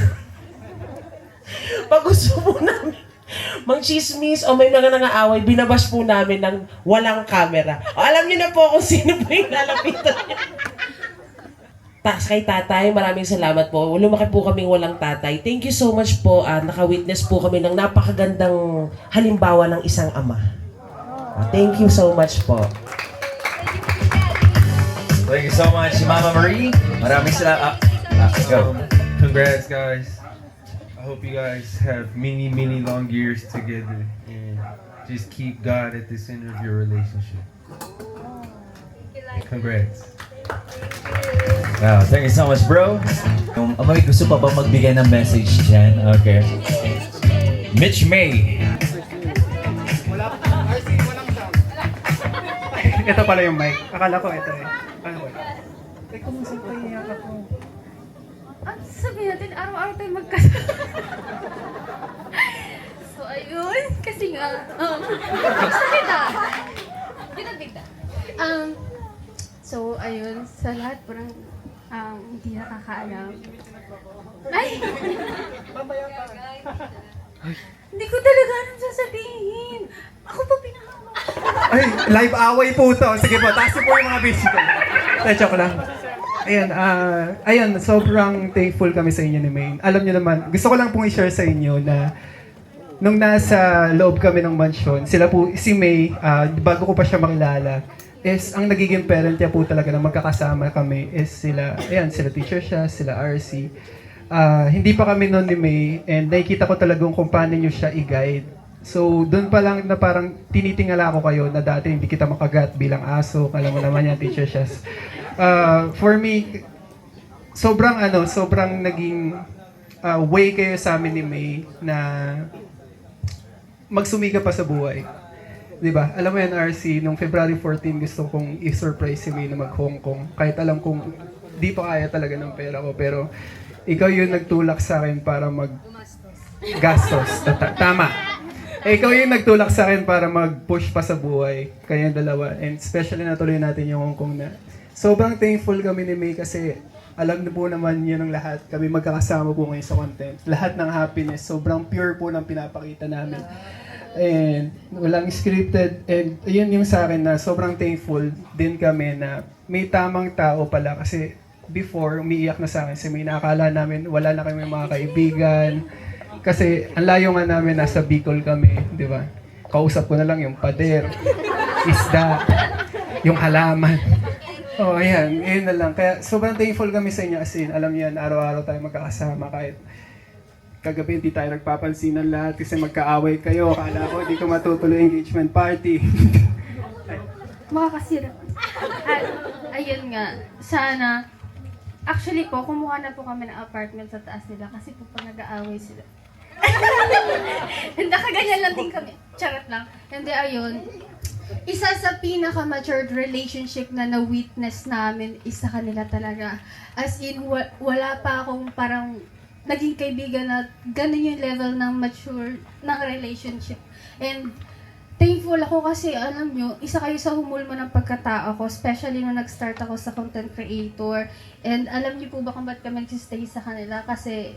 Speaker 1: mang-chismis o may mga nangaaway, binabash po namin ng walang camera. O, alam niyo na po kung sino po yung lalapitan niya. Kay tatay, maraming salamat po. Lumaki po kaming walang tatay. Thank you so much po. Naka-witness po kami ng napakagandang halimbawa ng isang ama. Thank you so much po.
Speaker 12: Thank you so much, Mama Marie. Maraming salamat. Go.
Speaker 15: Congrats, guys. I hope you guys have many long years together and just keep God at the center of your relationship. Congrats.
Speaker 12: Wow, thank you so much, bro. May gusto pa ba magbigay ng message dyan? Okay. Mitch May.
Speaker 9: Ito pala yung mic. Akala ko ito eh. Ano ba? Kumusta pa iyak ako?
Speaker 6: Sabihin natin, araw-araw tayo magkasama. So, ayun. Kasi nga, Binabigda. So, ayun. Sa lahat, parang hindi nakakaalam. Ay! Hindi ko talaga anong sasabihin. Ako pa pinahawa.
Speaker 9: Ay, live away po to. Sige po, taas po yung mga busy ko. Joke lang. Ayun, sobrang thankful kami sa inyo ni Maine. Alam niyo naman, gusto ko lang pong i-share sa inyo na nung nasa loob kami ng mansion, sila po, si May, bago ko pa siya makilala, is ang nagiging parent niya po talaga na magkakasama kami is sila teacher siya, sila RC. Hindi pa kami noon ni May and nakikita ko talagang kung paano niyo siya i-guide. So, doon pa lang na parang tinitingala ko kayo na dati hindi kita makagat bilang aso. Alam mo naman yan, teacher siya. For me, sobrang naging way kayo sa amin ni May na magsumika pa sa buhay. Diba? Alam mo yan, RC, nung February 14, gusto kong i-surprise si May na mag-Hong Kong. Kahit alam kong di pa kaya talaga ng pera ko. Pero ikaw yung nagtulak sa akin para mag-gastos. Tama. Ikaw yung nagtulak sa akin para mag-push pa sa buhay. Kayong dalawa. And especially natuloy natin yung Hong Kong na. Sobrang thankful kami ni May kasi alam niyo po naman yun ang lahat. Kami magkakasama po ngayon sa content. Lahat ng happiness. Sobrang pure po ng pinapakita namin. And walang scripted. And yun yung sa akin na sobrang thankful din kami na may tamang tao pala. Kasi before, umiiyak na sa akin. Kasi may nakakala namin, wala na kami mga kaibigan. Kasi ang layo nga namin, nasa Bicol kami. Di ba? Kausap ko na lang yung pader, isda, yung halaman. Oh, ayan. Ayun na lang. Kaya sobrang thankful kami sa inyo. As in, alam niyo yan, araw-araw tayo magkakasama kahit kagabi hindi tayo nagpapansinan lahat kasi magkaaway kayo. Akala ko hindi ko matutuloy engagement party.
Speaker 6: Makakasira. At, ayun nga, sana, actually po, kumuha na po kami ng apartment sa taas nila kasi po pag nag-aaway sila. Nakaganyan lang din kami. Charot lang. Hindi, ayun. Isa sa pinaka-matured relationship na na-witness namin is sa kanila talaga. As in, wala pa akong parang naging kaibigan na ganun yung level ng mature ng relationship. And thankful ako kasi, alam nyo, isa kayo sa humulma ng pagkatao ko, especially nung nag-start ako sa content creator. And alam niyo po ba kung ba't kami nagsistay sa kanila? Kasi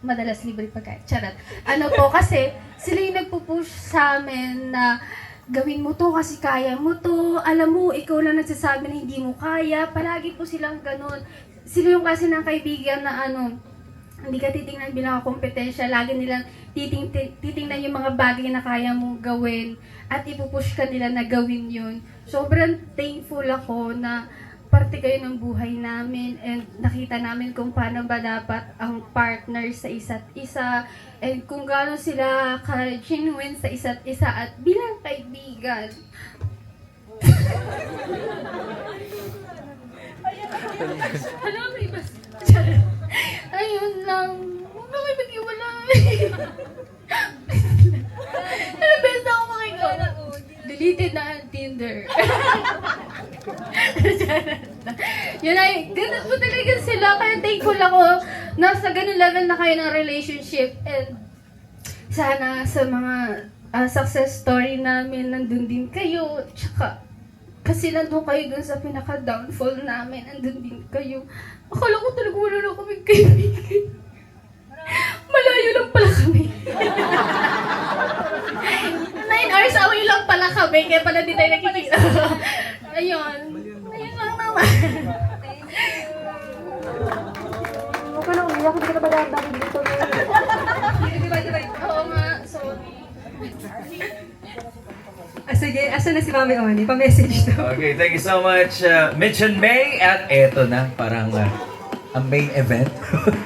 Speaker 6: madalas libre pagkain. Charot. Ano po, kasi sila yung nagpupush sa amin na gawin mo to kasi kaya mo to. Alam mo, ikaw lang nagsasabi na hindi mo kaya. Palagi po silang ganun. Sila yung kasi ng kaibigan na hindi ka titingnan bilang kompetensya. Lagi nilang titingnan yung mga bagay na kaya mong gawin at ipupush ka nila na gawin yun. Sobrang thankful ako na parte kayo ng buhay namin and nakita namin kung paano ba dapat ang partner sa isa't isa and kung gaano sila ka-genuine sa isa't isa at bilang kaibigan. Ano, may bas? Ayun lang. Huwag na kayo mag-iwalay. Ano best ako makikita? Deleted na ang Tinder. Yun ay, ganun po talaga sila. Kaya thankful ako na sa ganun level na kayo ng relationship. And sana sa mga success story namin, nandun din kayo. Tsaka, kasi nandun kayo dun sa pinaka-downfall namin, nandun din kayo. Akala ko talaga wala na kami kaibigan. Malayo lang pala kami. 9 hours away lang pala kami, kaya pala di tayo nakikita. Ayun. Ayun lang naman.
Speaker 2: Huwag ka na umiyak, hindi ka na madamdami dito.
Speaker 6: Oo nga, sorry.
Speaker 2: Sige, asa na si Mami Oni? Pa-message to.
Speaker 12: Okay, thank you so much, Mitch and May. At eto na, parang ang main event.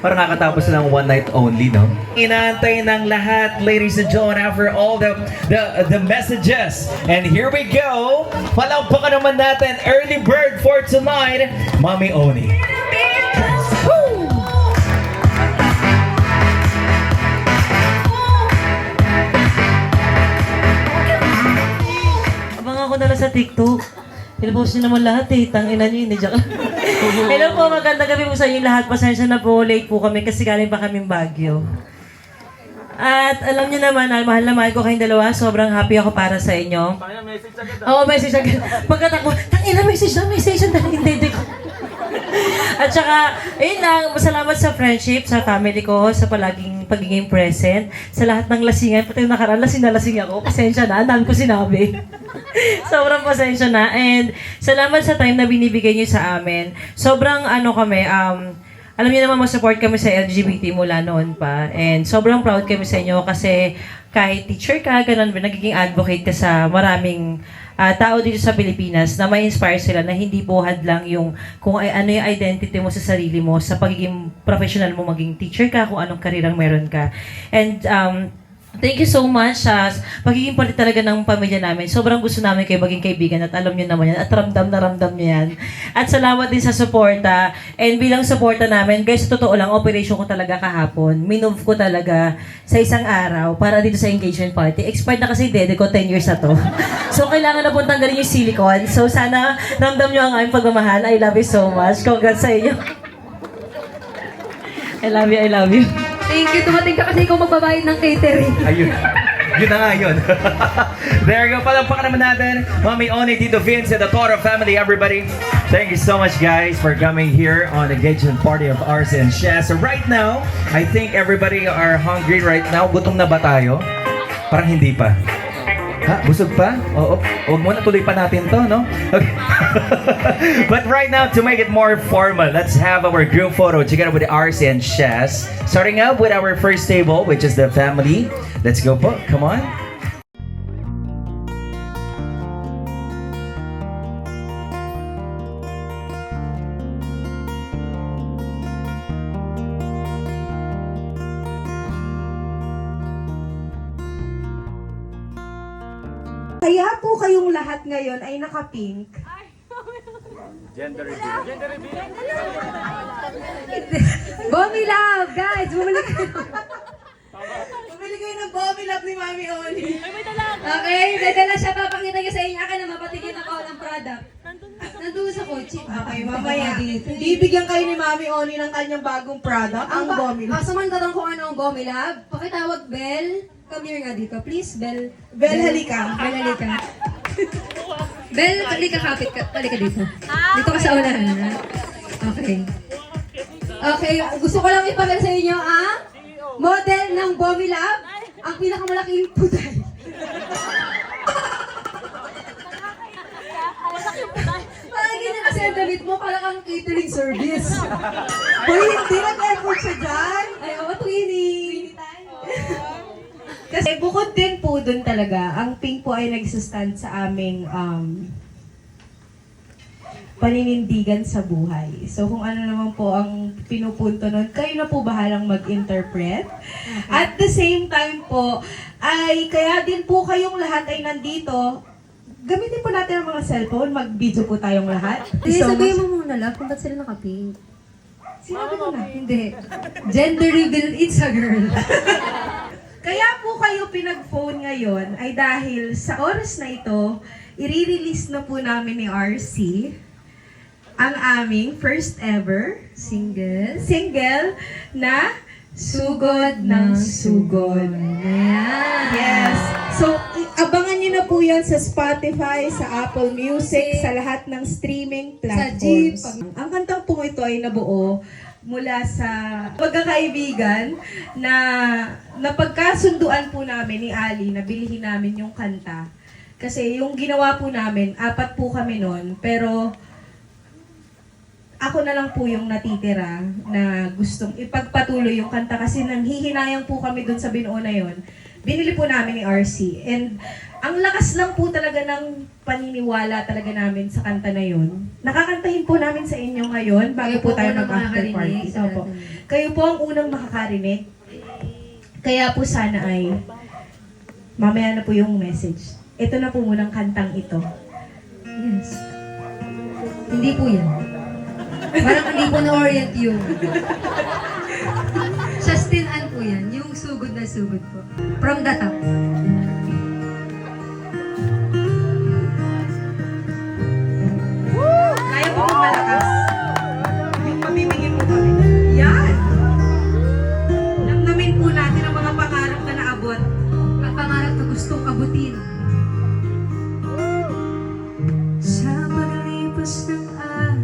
Speaker 12: Parang nakatapos ng one night only, no? Inaantay ng lahat, ladies and gentlemen, after all the messages. And here we go. Palakpakan naman natin, early bird for tonight, Mami Oni.
Speaker 16: Ako na lang sa TikTok. Pinapost niyo naman lahat eh. Tangina niyo, hindi dyan. Hello po, magandang gabi po sa inyo lahat. Pasensya na po, late po kami kasi galing pa kaming Baguio. At alam niyo naman, mahal na mahal ko kayong dalawa. Sobrang happy ako para sa inyo. Oo, message agad. Pagkatakbo, tangina, message na, hindi ko. At saka, ayun lang, masalamat sa friendship, sa family ko, sa pagiging present, sa lahat ng lasingan. Pati yung nakaraan, lasing na lasing ako. Pasensya na, ang dami ko sinabi. Sobrang pasensya na. And salamat sa time na binibigay niyo sa amin. Sobrang kami, alam niyo naman mag-support kami sa LGBT mula noon pa. And sobrang proud kami sa inyo kasi kahit teacher ka, ganun, nagiging advocate ka sa maraming tao dito sa Pilipinas na ma-inspire sila na hindi buhad lang yung kung ano yung identity mo sa sarili mo, sa pagiging professional mo, maging teacher ka, kung anong karirang meron ka. And thank you so much sa pagiging palit talaga ng pamilya namin. Sobrang gusto namin kayo maging kaibigan at alam niyo naman yan at ramdam na ramdam niyo yan. At salamat din sa suporta. And bilang suporta namin, guys, totoo lang, operation ko talaga kahapon. Minove ko talaga sa isang araw para dito sa engagement party. Expired na kasi dede ko, 10 years na to. So, kailangan na pong tanggalin yung silicone. So, sana ramdam niyo ang aming pagmamahal. I love you so much. Congrats sa inyo. I love you, I love you.
Speaker 2: Thank you. Dumating ka kasi ikaw magbabayad ng catering.
Speaker 12: Ayun. Yun na nga yun. There you go. Palampakan naman natin. Mami Oni, Tito Vince, and the Toro family, everybody. Thank you so much, guys, for coming here on the engagement party of Arce and Shaz. So right now, I think everybody are hungry right now. Gutom na ba tayo? Parang hindi pa. Ha? Busog pa? Oo. Huwag muna, tuloy pa natin to, no? Okay. But right now, to make it more formal, let's have our group photo together with Arce and Shaz. Starting up with our first table, which is the family. Let's go po. Come on.
Speaker 1: Kaya po kayong lahat ngayon ay naka-pink.
Speaker 12: Gender reveal. Gender reveal.
Speaker 2: Bommy Love, guys! Bumalik kayo.
Speaker 1: Bumili kayo ng Bobby Love ni Mami Oli.
Speaker 2: Okay, dito na siya. Papakita niya sa inyo. Akin na mapatigil ako ng product. Nandun sa kotse.
Speaker 1: Okay, mamaya. Bibigyan kayo ni Mami Oli ng kanyang bagong product, ang Bobby Love.
Speaker 2: Samantalang kung ano ang Bommy Love, pakitawag Belle. Come here nga dito. Please, Belle.
Speaker 1: Belle, halika.
Speaker 2: Belle, halika. Belle, halika kapit ka. Halika dito. Dito ka sa unahan, ha? Okay. Okay, gusto ko lang ipakita sa inyo, model ng Bommy Love, ang pinakamalaking puday. Parang ganyan kasi ang damit mo, parang ang catering service.
Speaker 1: Hoy, hindi nag-effort siya dyan.
Speaker 2: Ay, ako, Twinnie.
Speaker 1: Kasi bukod din po dun talaga, ang pink po ay nagsustand sa aming paninindigan sa buhay. So kung ano naman po ang pinupunto nun, kayo na po bahalang mag-interpret. At the same time po, ay kaya din po kayong lahat ay nandito, gamitin po natin ang mga cellphone, mag-video po tayong lahat.
Speaker 2: Hindi, sabihin mo muna lang kung ba't sila naka-pink.
Speaker 1: Sinabi ko na.
Speaker 2: Hindi. Gender reveal, it's a girl.
Speaker 1: Kaya po kayo pinag-phone ngayon ay dahil sa oras na ito, i-release na po namin ni RC ang aming first ever single na Sugod ng Sugod. Yes. So, abangan nyo na po yan sa Spotify, sa Apple Music, sa lahat ng streaming platforms. Ang kantang po ito ay nabuo mula sa pagkakaibigan na napagkasunduan po namin ni Ali na bilhin namin yung kanta. Kasi yung ginawa po namin, 4 po kami noon, pero ako na lang po yung natitira na gustong ipagpatuloy yung kanta kasi nanghihinayang po kami dun sa binuo na yon. Binili po namin ni RC. And ang lakas lang po talaga ng paniniwala talaga namin sa kanta na yun. Nakakantahin po namin sa inyo ngayon bago po tayo mag-after party. Opo. Kayo po ang unang makakarinig. Kaya po sana ay mamaya na po yung message. Ito na po munang kantang ito.
Speaker 2: Yes. Hindi po yan. Parang hindi po na-orient yun. Justin Ann po yan. Yung sugod na sugod po. From the top.
Speaker 1: Kaya po kung malakas. Yung mabibigyan po kami. Yan! Namnamin po natin ang mga pangarap na naabot.
Speaker 2: At pangarap na gustong abutin.
Speaker 1: Sa paglipas ng araw,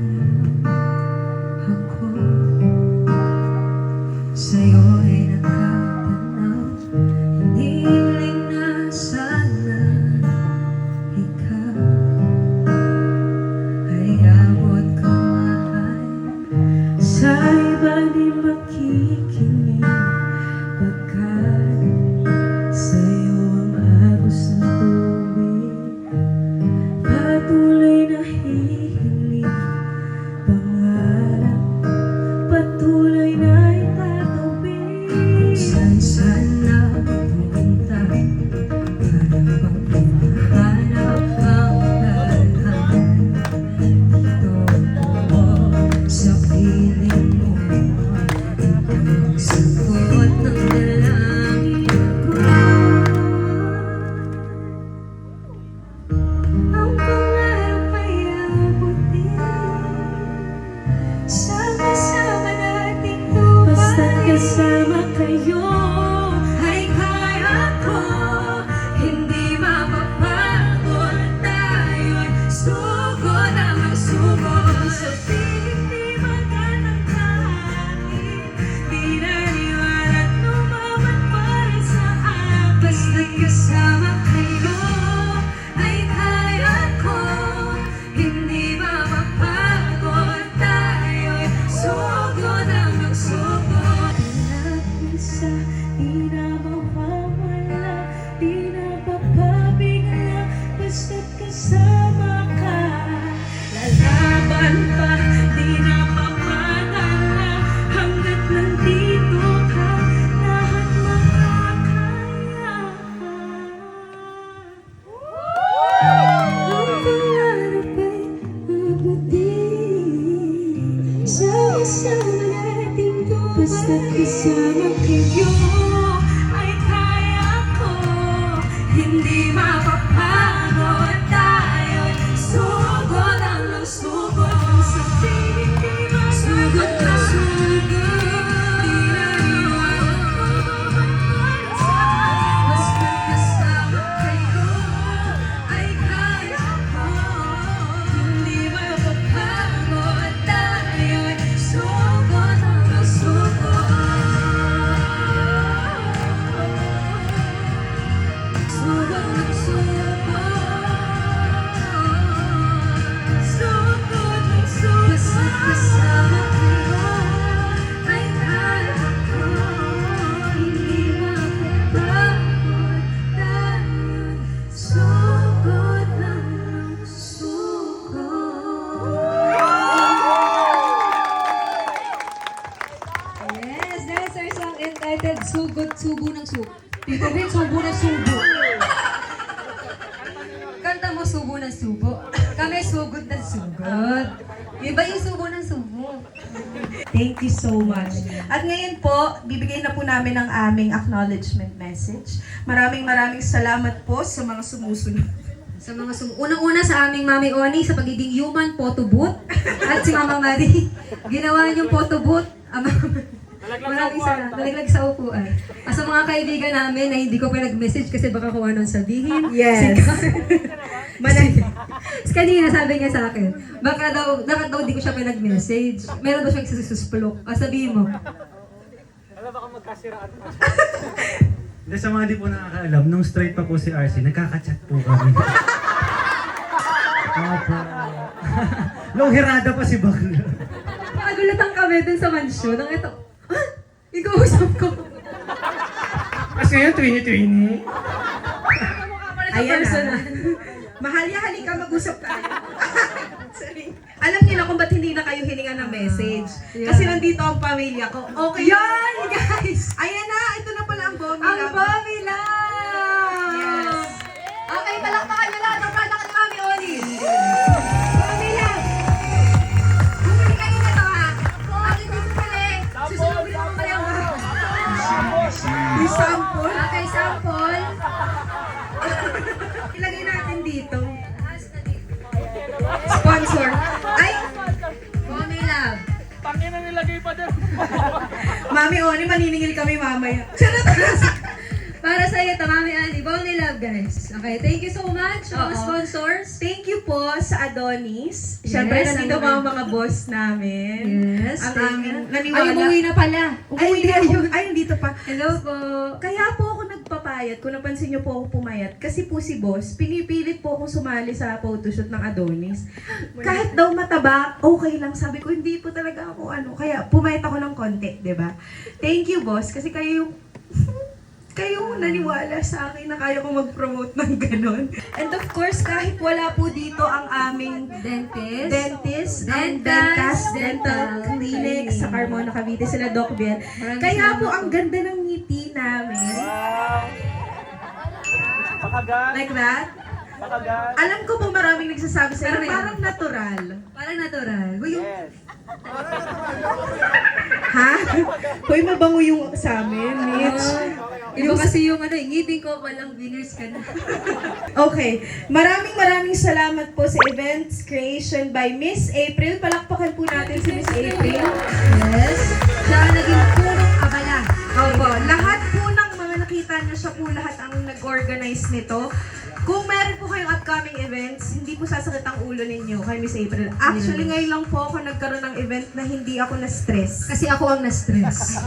Speaker 2: Subo ng subo. Tito Ben, subo ng subo. Kanta mo subo ng subo. Kami sugod ng sugod. Iba yung subo ng subo.
Speaker 1: Thank you so much. At ngayon po, bibigay na po namin ang aming acknowledgement message. Maraming salamat po sa mga sumusunod.
Speaker 2: Sa mga unang-una sa aming Mami Oni sa pagiging human photo booth. At si Mama Marie, ginawa niyong photo booth. Maraming salamat. Nalaglag sa upuan. Sa mga kaibigan namin na hindi ko pa nag-message kasi baka kung anong sabihin.
Speaker 1: Yes.
Speaker 2: Kanina sabi niya sa akin, bakit daw hindi ko siya pa nag-message. Meron daw siyang suspulok. Sabihin mo.
Speaker 17: Hindi, sa mga di po nakakaalam, nung straight pa po si RC, nagkaka-chat po kami. Opo. Nung hirada pa si Bakla.
Speaker 2: Nakagulatan kami dun sa mansyon. Ang ito, ikaw usap ko.
Speaker 17: Kasi yun, twini-twini.
Speaker 1: Ayan na. Mahal ya, halika mag-usap tayo. Sorry. Alam niyo na kung ba't hindi na kayo hininga ng message. Kasi nandito ang pamilya ko. Okay.
Speaker 2: Yan, guys!
Speaker 1: Ayan na, ito na pala ang Bommy
Speaker 2: Ang
Speaker 1: Love.
Speaker 2: Bommy Love!
Speaker 1: Yes.
Speaker 2: Okay, palakpakan nyo lahat ang product ni Mami Oni. Bommy Love! Bumili kayo na to ha. Ang hindi bumili, susunugin mo pa yung
Speaker 1: Yung sample.
Speaker 2: Okay, sample.
Speaker 1: Ilagay natin dito. Sponsor. Ay!
Speaker 2: Bommy Love.
Speaker 9: Tangina nilagay pa din.
Speaker 1: Mami Oni, maniningil kami mamaya.
Speaker 2: Para sa iyo, Mami Ani, Bommy Love, guys. Okay, thank you so much sa mga sponsors.
Speaker 1: Thank you po sa Adonis. Siyempre,
Speaker 2: Yes,
Speaker 1: nandito
Speaker 2: ano
Speaker 1: mga boss namin.
Speaker 2: Yes,
Speaker 1: Ang
Speaker 2: thank
Speaker 1: aming
Speaker 2: you.
Speaker 1: naniwala.
Speaker 2: Ay, umuwi na pala.
Speaker 1: Ay, hindi pa.
Speaker 2: Hello po.
Speaker 1: Kaya po ako nagpapayat. Kung napansin niyo po ako pumayat. Kasi po si boss, pinipilit po akong sumali sa photoshoot ng Adonis. Kahit daw mataba, okay lang. Sabi ko, hindi po talaga ako Kaya pumayat ako ng konti, di ba? Thank you, boss. Kasi kayo yung kayo naniwala sa akin na kaya ko mag-promote ng ganon. And of course, kahit wala po dito ang aming dentist, ang dental clinic sa Carmona, Cavite, sila Doc Biel. Kaya po ang ganda ng ngiti namin. Like that? Alam ko po maraming nagsasabi sa'yo, parang natural.
Speaker 2: Parang natural.
Speaker 1: Yes. Ha? Hoy, mabango yung sa amin, Mitch.
Speaker 2: Iba kasi yung ngipin ko walang winners ka na.
Speaker 1: Okay. Maraming salamat po sa events creation by Miss April. Palakpakan po natin si Miss April.
Speaker 2: Yes. Siya ang naging purong abala.
Speaker 1: Opo. Lahat po ng mga nakita niyo, siya po lahat ang nag-organize nito. Kung meron po kayong upcoming events, hindi po sasakit ang ulo ninyo kay Miss April. Actually, ngayon lang po ako nagkaroon ng event na hindi ako na-stress.
Speaker 2: Kasi ako ang na-stress.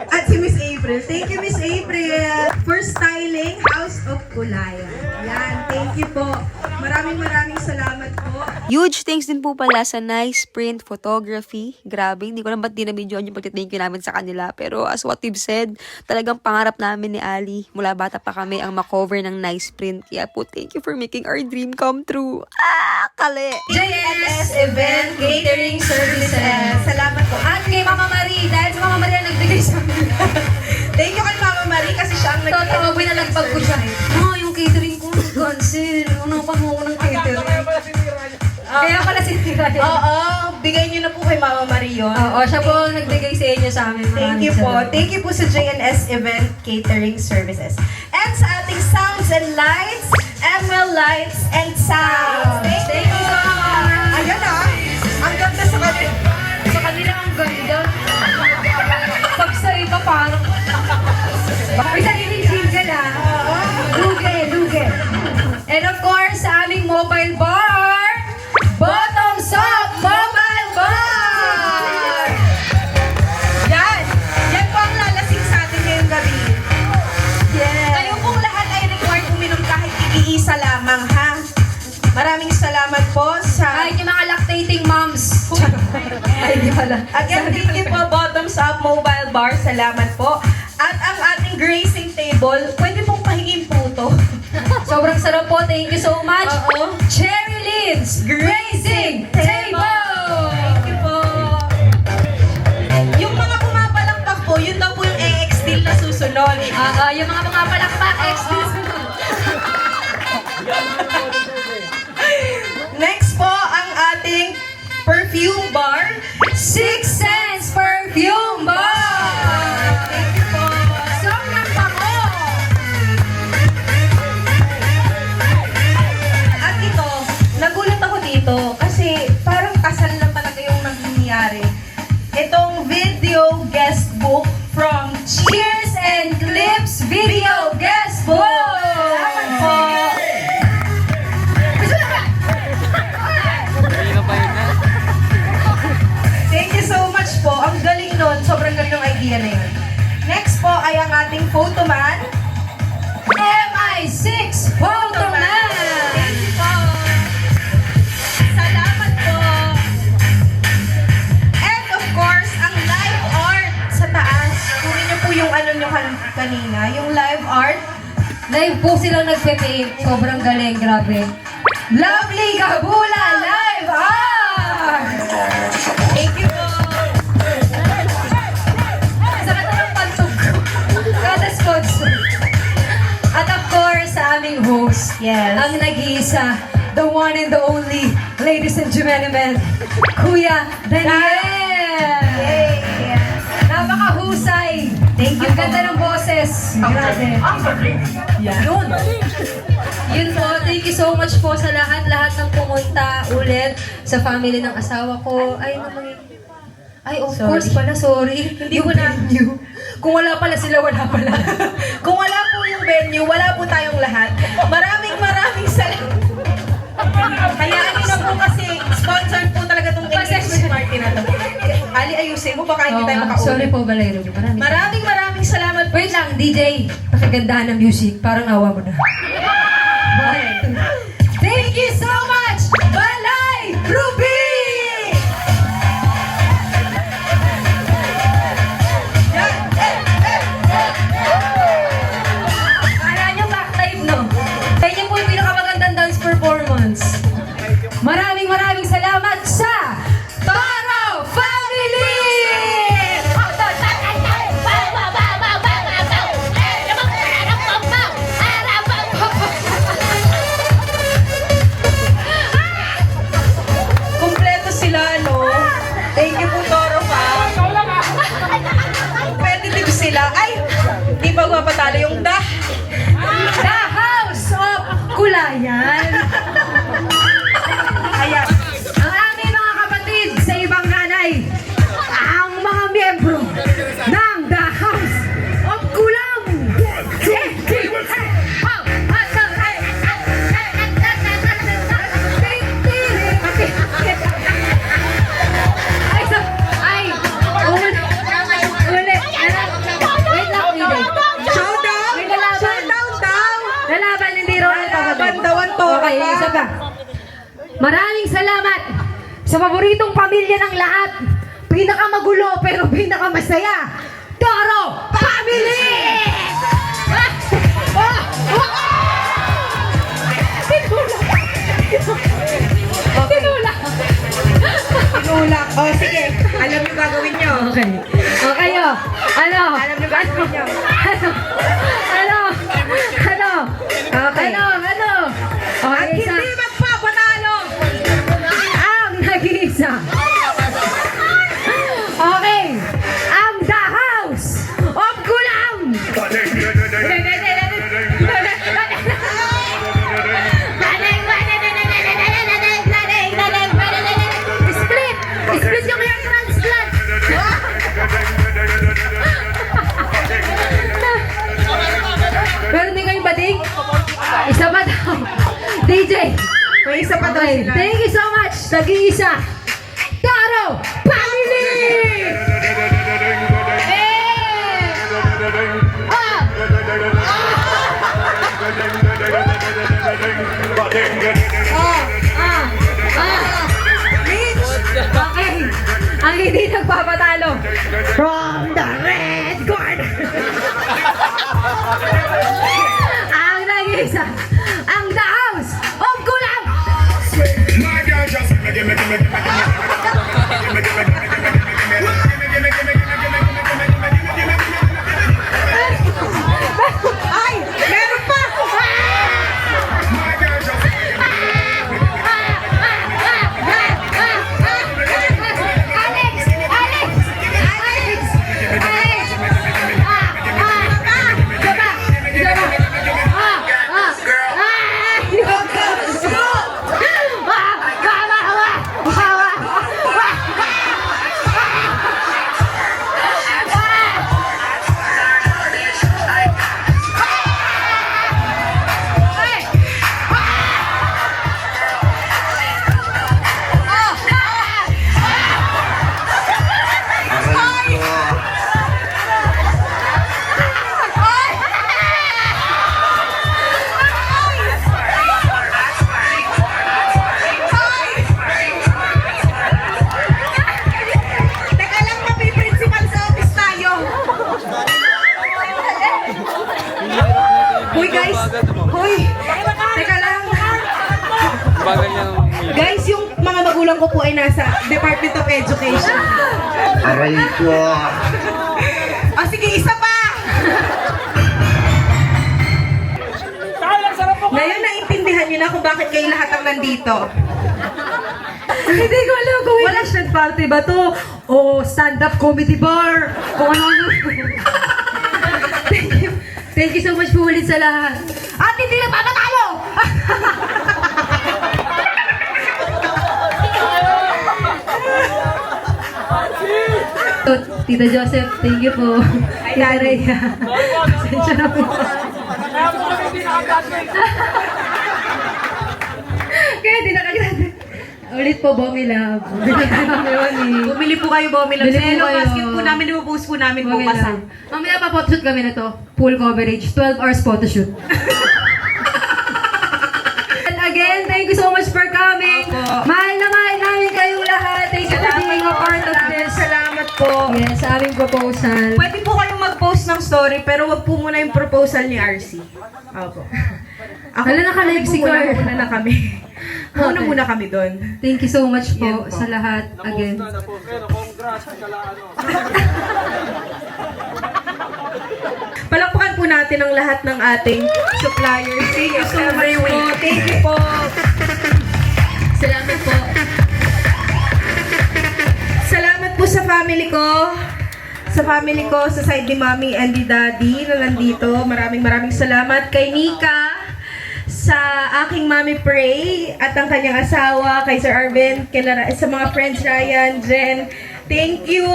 Speaker 1: At si Miss April. Thank you, Miss April. For styling, House of Kulaya. Yan, thank you po. Maraming salamat po.
Speaker 2: Huge thanks din po pala sa Nice Print Photography. Grabe, hindi ko lang ba't dinabidyoan yung pagtithank you namin sa kanila. Pero as what we've said, talagang pangarap namin ni Ali. Mula bata pa kami ang makover ng Nice Print. Kaya po, thank you for making our dream come true. Kali!
Speaker 1: JNS Event Catering Services. Salamat po.
Speaker 2: At kay Mama Marie, dahil si Mama Marie ang nagbigay sa amin.
Speaker 1: Thank you kay Mama Marie kasi siya ang
Speaker 2: Totoo, binalagpag ko siya. Yung catering ko, cancel. Ano pa mo ng catering? Kaya pala si Tira.
Speaker 1: Oo, bigay niyo na po kay Mama Marie yun.
Speaker 2: Oo, siya po ang nagbigay sa inyo sa amin.
Speaker 1: Thank you po. Thank you po sa JNS Event Catering Services. And sa ating sounds and lights, ML Lights and Sounds.
Speaker 2: Thank you so much.
Speaker 1: Ayan ang ganda sa kanila.
Speaker 2: Sa kanila ang ganda. Pag sa iba parang... May sariling single Luge. And of course, sa aming mobile bar, Bottoms Up Mobile Bar!
Speaker 1: Yan po ang lalasing sa atin ngayong gabi.
Speaker 2: Yes.
Speaker 1: Kayo pong lahat ay required uminom kahit iisa lamang, ha? Maraming salamat po sa...
Speaker 2: Kahit yung mga lactating moms. Ay, di pala.
Speaker 1: Again, thank you po, Bottoms Up Mobile Bar. Salamat po. At ang ating gracing table, pwede pong pahingin po to.
Speaker 2: Sobrang sarap po. Thank you so much.
Speaker 1: Oo.
Speaker 2: Cherry Lids Grazing Table!
Speaker 1: Thank you po. Yung mga pumapalakpak po, yun daw po yung AX deal na
Speaker 2: yung mga palakpak, excuse me.
Speaker 1: Next po ang ating perfume bar, Six Sense Perfume Bar! Thank you po. Sobrang bango! At ito, nagulat ako dito kasi parang kasal na talaga yung nangyayari. Itong video guest book from Cheers and Clips Video Guest Book! Salamat po! Thank you so much po. Ang galing nun. Sobrang galing ng idea na yun. Next po ay ang ating photoman. MI6 Photoman! Thank you po. Salamat po. And of course, ang live art sa taas. Kunin niyo po yung ano nyo kanina. Yung live art.
Speaker 2: Live po silang nagpe-paint. Sobrang galing, grabe.
Speaker 1: Lovely Gabula Live Art! Thank you po.
Speaker 2: Sa katanong pantog. Kada sponsor. At of course, sa aming host,
Speaker 1: Yes.
Speaker 2: ang nag-iisa, the one and the only, ladies and gentlemen, Kuya Daniel!
Speaker 1: Yay!
Speaker 2: Napakahusay!
Speaker 1: Thank you
Speaker 2: Ang
Speaker 1: po.
Speaker 2: ganda ng boses! Grabe!
Speaker 1: Yun.
Speaker 2: Yun po, thank you so much po sa lahat ng pumunta ulit sa family ng asawa ko. Ay, of course pala, sorry. Hindi ko na. Kung wala pala sila, wala pala.
Speaker 1: Kung wala po yung venue, wala po tayong lahat. Maraming salamat. Hayaan niyo na po kasi sponsored po talaga itong engagement party na to. Ali, ayusin mo, baka hindi tayo makauwi.
Speaker 2: Sorry po, Valero.
Speaker 1: Maraming salamat po.
Speaker 2: Wait lang, DJ. Nakigandahan ng music. Parang awa mo na. Thank you so much, Balay Ruby! Kala nyo backlive, no? Kaya po yung pinakamagandang dance performance. Maraming salamat sa Toro Family!
Speaker 1: Kompleto sila, no? Thank you po, Toro Fam. Competitive sila. Ay! Di ba mapatalo yung
Speaker 2: The House of Kulayan.
Speaker 1: Ayan.
Speaker 2: Ang aming mga kapatid sa ibang hanay, ang mga miyembro ng The House of Kulang. Wait lang, DJ.
Speaker 1: Showdown!
Speaker 2: May lalaban.
Speaker 1: Showdown daw!
Speaker 2: Lalaban, hindi rin
Speaker 1: Lalaban daw ang Toro
Speaker 2: Okay,
Speaker 1: Fam.
Speaker 2: isa pa. Maraming salamat sa paboritong pamilya ng lahat. Pinakamagulo pero pinakamasaya. Toro Family! Tinulak!
Speaker 1: Tinulak. O, sige. Alam niyo gagawin niyo.
Speaker 2: Okay. Okay, oh. Ano?
Speaker 1: Alam niyo gagawin niyo.
Speaker 2: Ano?
Speaker 1: Okay.
Speaker 2: Ano?
Speaker 1: At
Speaker 2: Okay,
Speaker 1: hindi magpapatalo.
Speaker 2: ang nag-iisa. Okay. Ang The House of Gulam. Split yung hair transplant. Meron din kayong bading? Isa pa daw. DJ.
Speaker 1: May isa pa daw
Speaker 2: Okay,
Speaker 1: sila.
Speaker 2: thank you so much. Nag-iisa. Toro Family! Okay. Ang hindi nagpapatalo. From the red corner. Ang nag-isa. Ang The House of Gulam.
Speaker 1: magulang ko po ay nasa Department of Education.
Speaker 3: Aray ko.
Speaker 1: Sige, isa pa! Ngayon, naintindihan niyo na kung bakit kayo lahat ang nandito.
Speaker 8: Hindi ko alam kung election party ba to o stand-up comedy bar. Kung ano-ano. Thank you so much po ulit sa lahat. At hindi na pamatalo! Tita Joseph, thank you po. Tita Rhea. Pasensya na po. Kaya di nakagraduate. Ulit po, Bommy Love.
Speaker 1: Bumili po kayo, Bommy Love.
Speaker 8: Bili
Speaker 1: Sa
Speaker 8: po
Speaker 1: Hello
Speaker 8: kayo.
Speaker 1: Basket po namin, ipopost po namin
Speaker 8: Bommy
Speaker 1: bukas.
Speaker 8: Love. Mamaya pa photoshoot kami na to. Full coverage. 12 hours photoshoot. And again, thank you so much for coming. Mahal na mahal namin kayong lahat. Thank you for being a part of this.
Speaker 1: Salamat po.
Speaker 8: Yes, sa aming proposal.
Speaker 1: Pwede po kayong mag-post ng story, pero wag po muna yung proposal ni RC. Opo.
Speaker 8: Hala, naka-live si Car.
Speaker 1: Muna na kami. Muna kami doon.
Speaker 8: Thank you so much
Speaker 1: Yan
Speaker 8: po sa lahat. Again.
Speaker 1: Palakpakan po natin ang lahat ng ating suppliers. Thank you so much po. Thank you po.
Speaker 8: Salamat po.
Speaker 1: Salamat po sa family ko. Sa family ko, sa side ni Mommy and ni Daddy na nandito. Maraming salamat kay Nika, sa aking Mommy Pray, at ang kanyang asawa, kay Sir Arvin, sa mga friends Ryan, Jen. Thank you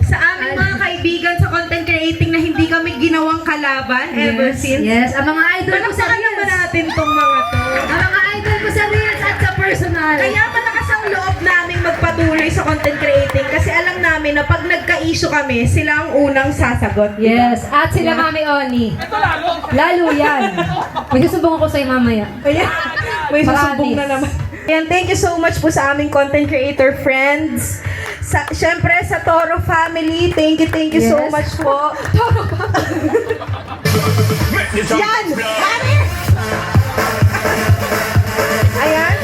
Speaker 1: sa aming mga kaibigan sa content creating na hindi kami ginawang kalaban ever since.
Speaker 8: Yes, ang mga idol ko sa
Speaker 1: Palakpakan naman
Speaker 8: Reels.
Speaker 1: natin tong mga to.
Speaker 8: Ang mga idol ko sa Reels at sa personal.
Speaker 1: Kaya malakas ang loob namin magpatuloy sa content creating kasi alam namin na pag nagka-issue kami, sila ang unang sasagot.
Speaker 8: Yes, at sila Mami Oni. Lalo yan. May susumbong ako sa'yo mamaya.
Speaker 1: Kaya may susubong
Speaker 8: Promise.
Speaker 1: na naman. Ayan, thank you so much po sa aming content creator friends. Siyempre sa Toro family, thank you so
Speaker 8: Yes.
Speaker 1: much po. Yan! Mami! Ayan.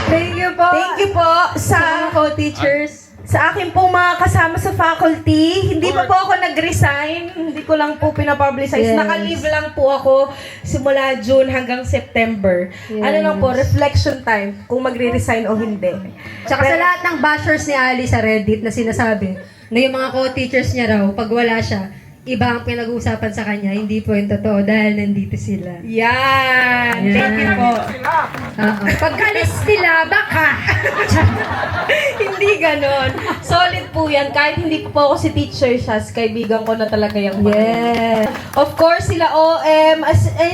Speaker 8: Thank you po.
Speaker 1: Thank you po sa
Speaker 8: co-teachers.
Speaker 1: Sa akin po mga kasama sa faculty, hindi pa po ako nag-resign. Hindi ko lang po pinapublicize.
Speaker 8: Yes.
Speaker 1: Naka-leave lang po ako simula June hanggang September.
Speaker 8: Yes.
Speaker 1: Ano lang po, reflection time kung magre-resign o hindi.
Speaker 8: Tsaka sa lahat ng bashers ni Ali sa Reddit na sinasabi na yung mga co-teachers niya raw, pag wala siya, iba ang pinag-uusapan sa kanya, hindi po yung totoo dahil nandito sila.
Speaker 1: Yan!
Speaker 8: Yan.
Speaker 1: Thank you po.
Speaker 8: Pagkalis nila, baka!
Speaker 1: Hindi ganon. Solid po yan. Kahit hindi po ako si Teacher Shaz, kaibigan ko na talaga yung
Speaker 8: Yes.
Speaker 1: Of course, sila OM,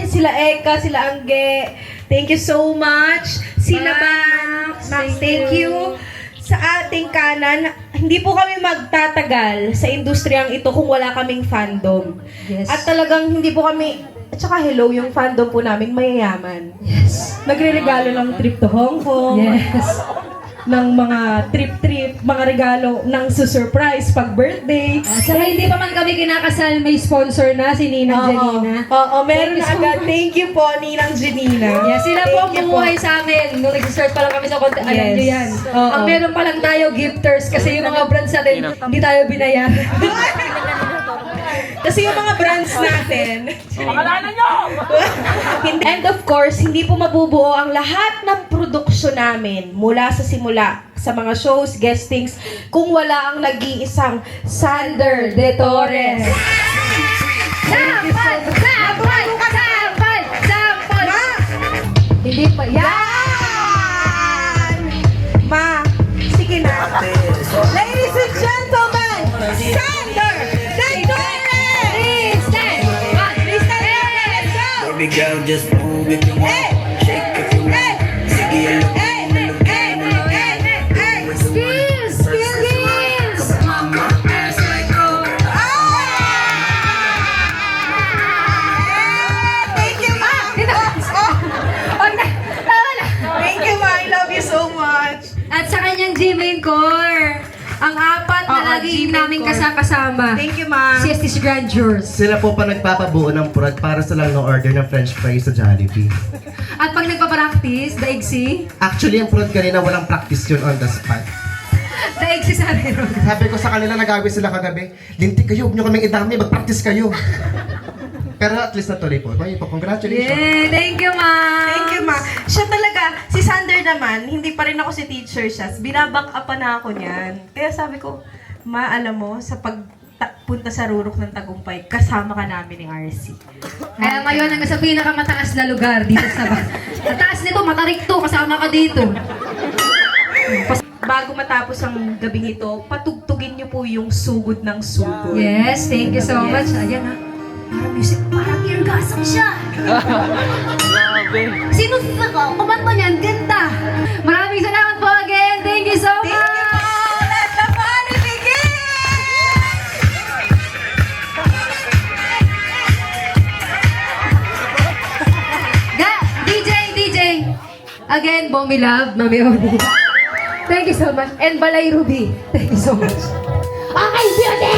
Speaker 1: sila Eka, sila Angge. Thank you so much. Sila Max, thank you. Sa ating kanan, hindi po kami magtatagal sa industriyang ito kung wala kaming fandom.
Speaker 8: Yes.
Speaker 1: At talagang hindi po kami, at saka hello, yung fandom po namin mayayaman.
Speaker 8: Yes.
Speaker 1: Nagre-regalo ng trip to Hong Kong.
Speaker 8: Yes.
Speaker 1: Ng mga trip, mga regalo ng surprise pag birthday.
Speaker 8: Saka hindi pa man kami kinakasal, may sponsor na si Ninang Janina.
Speaker 1: Oo, meron
Speaker 8: Thank you
Speaker 1: na
Speaker 8: so
Speaker 1: agad.
Speaker 8: much.
Speaker 1: Thank you po, Ninang Janina.
Speaker 8: Yeah, sila po ang
Speaker 1: Thank you
Speaker 8: bumuhay sa amin. Nung nag-start pa lang kami sa content, alam
Speaker 1: Yes.
Speaker 8: nyo yan.
Speaker 1: Oo.
Speaker 8: Ang meron pa lang tayo, gifters. Kasi yung mga brands natin, hindi tayo binayaran.
Speaker 1: Kasi yung mga brands natin. Pangalanan nyo! And of course, hindi po mabubuo ang lahat ng produksyon namin mula sa simula sa mga shows, guestings, kung wala ang nag-iisang Sander De Torres.
Speaker 8: Sampal! Sampal! Sampal! Sampal! Hindi pa.
Speaker 1: Yan! Ma, sige na. Ladies and gentlemen, Sander De Torres!
Speaker 8: Please stand!
Speaker 1: Please stand up, let's go!
Speaker 3: Baby girl, just move if you want. Shake if you want. Sige, look.
Speaker 8: Skills! Skills!
Speaker 3: Mama, ass like gold.
Speaker 1: Thank you, Ma! Thank you, Ma. I love you so much.
Speaker 8: At sa kanyang G-Main Core, ang apat na
Speaker 1: Oo,
Speaker 8: lagi
Speaker 1: G-Main
Speaker 8: namin
Speaker 1: Core.
Speaker 8: kasama.
Speaker 1: Thank you, Ma.
Speaker 8: Si Estes Grandeurs.
Speaker 3: Sila po pa nagpapabuo ng purat para sa lang no order ng french fries sa Jollibee.
Speaker 8: At pag pag nagpa-practice, daigsi?
Speaker 18: Actually, ang prod kanina, walang practice yun on the spot.
Speaker 8: Daigsi sabi ron.
Speaker 18: Sabi ko sa kanila, nagagawin sila kagabi, lintik kayo, huwag nyo kaming idami, mag-practice kayo. Pero at least natuloy po. Mayo po, congratulations.
Speaker 8: Yay! Thank you, ma!
Speaker 1: Thank you, ma. Siya talaga, si Sander naman, hindi pa rin ako si teacher siya. Binaback up pa na ako niyan. Kaya sabi ko, ma, alam mo, sa pagpunta sa Rurok ng Tagumpay, kasama ka namin ni RC.
Speaker 8: Kaya ngayon, hanggang sa pinakamataas na lugar dito sa Sa taas nito, matarikto, kasama ka dito.
Speaker 1: Bago matapos ang gabing ito, patugtugin niyo po yung sugod ng sugod.
Speaker 8: Yes, thank you so much. Ayan ha. Parang music, parang irgasang siya. Sino sa kumanta niyan? Ganda. Maraming salamat po again. Thank you so much.
Speaker 1: Thank you po. Let the party begin!
Speaker 8: DJ. Again, Bommy Love, Mami Oni. Thank you so much. And Balay Ruby. Thank you so much. Okay, beauty!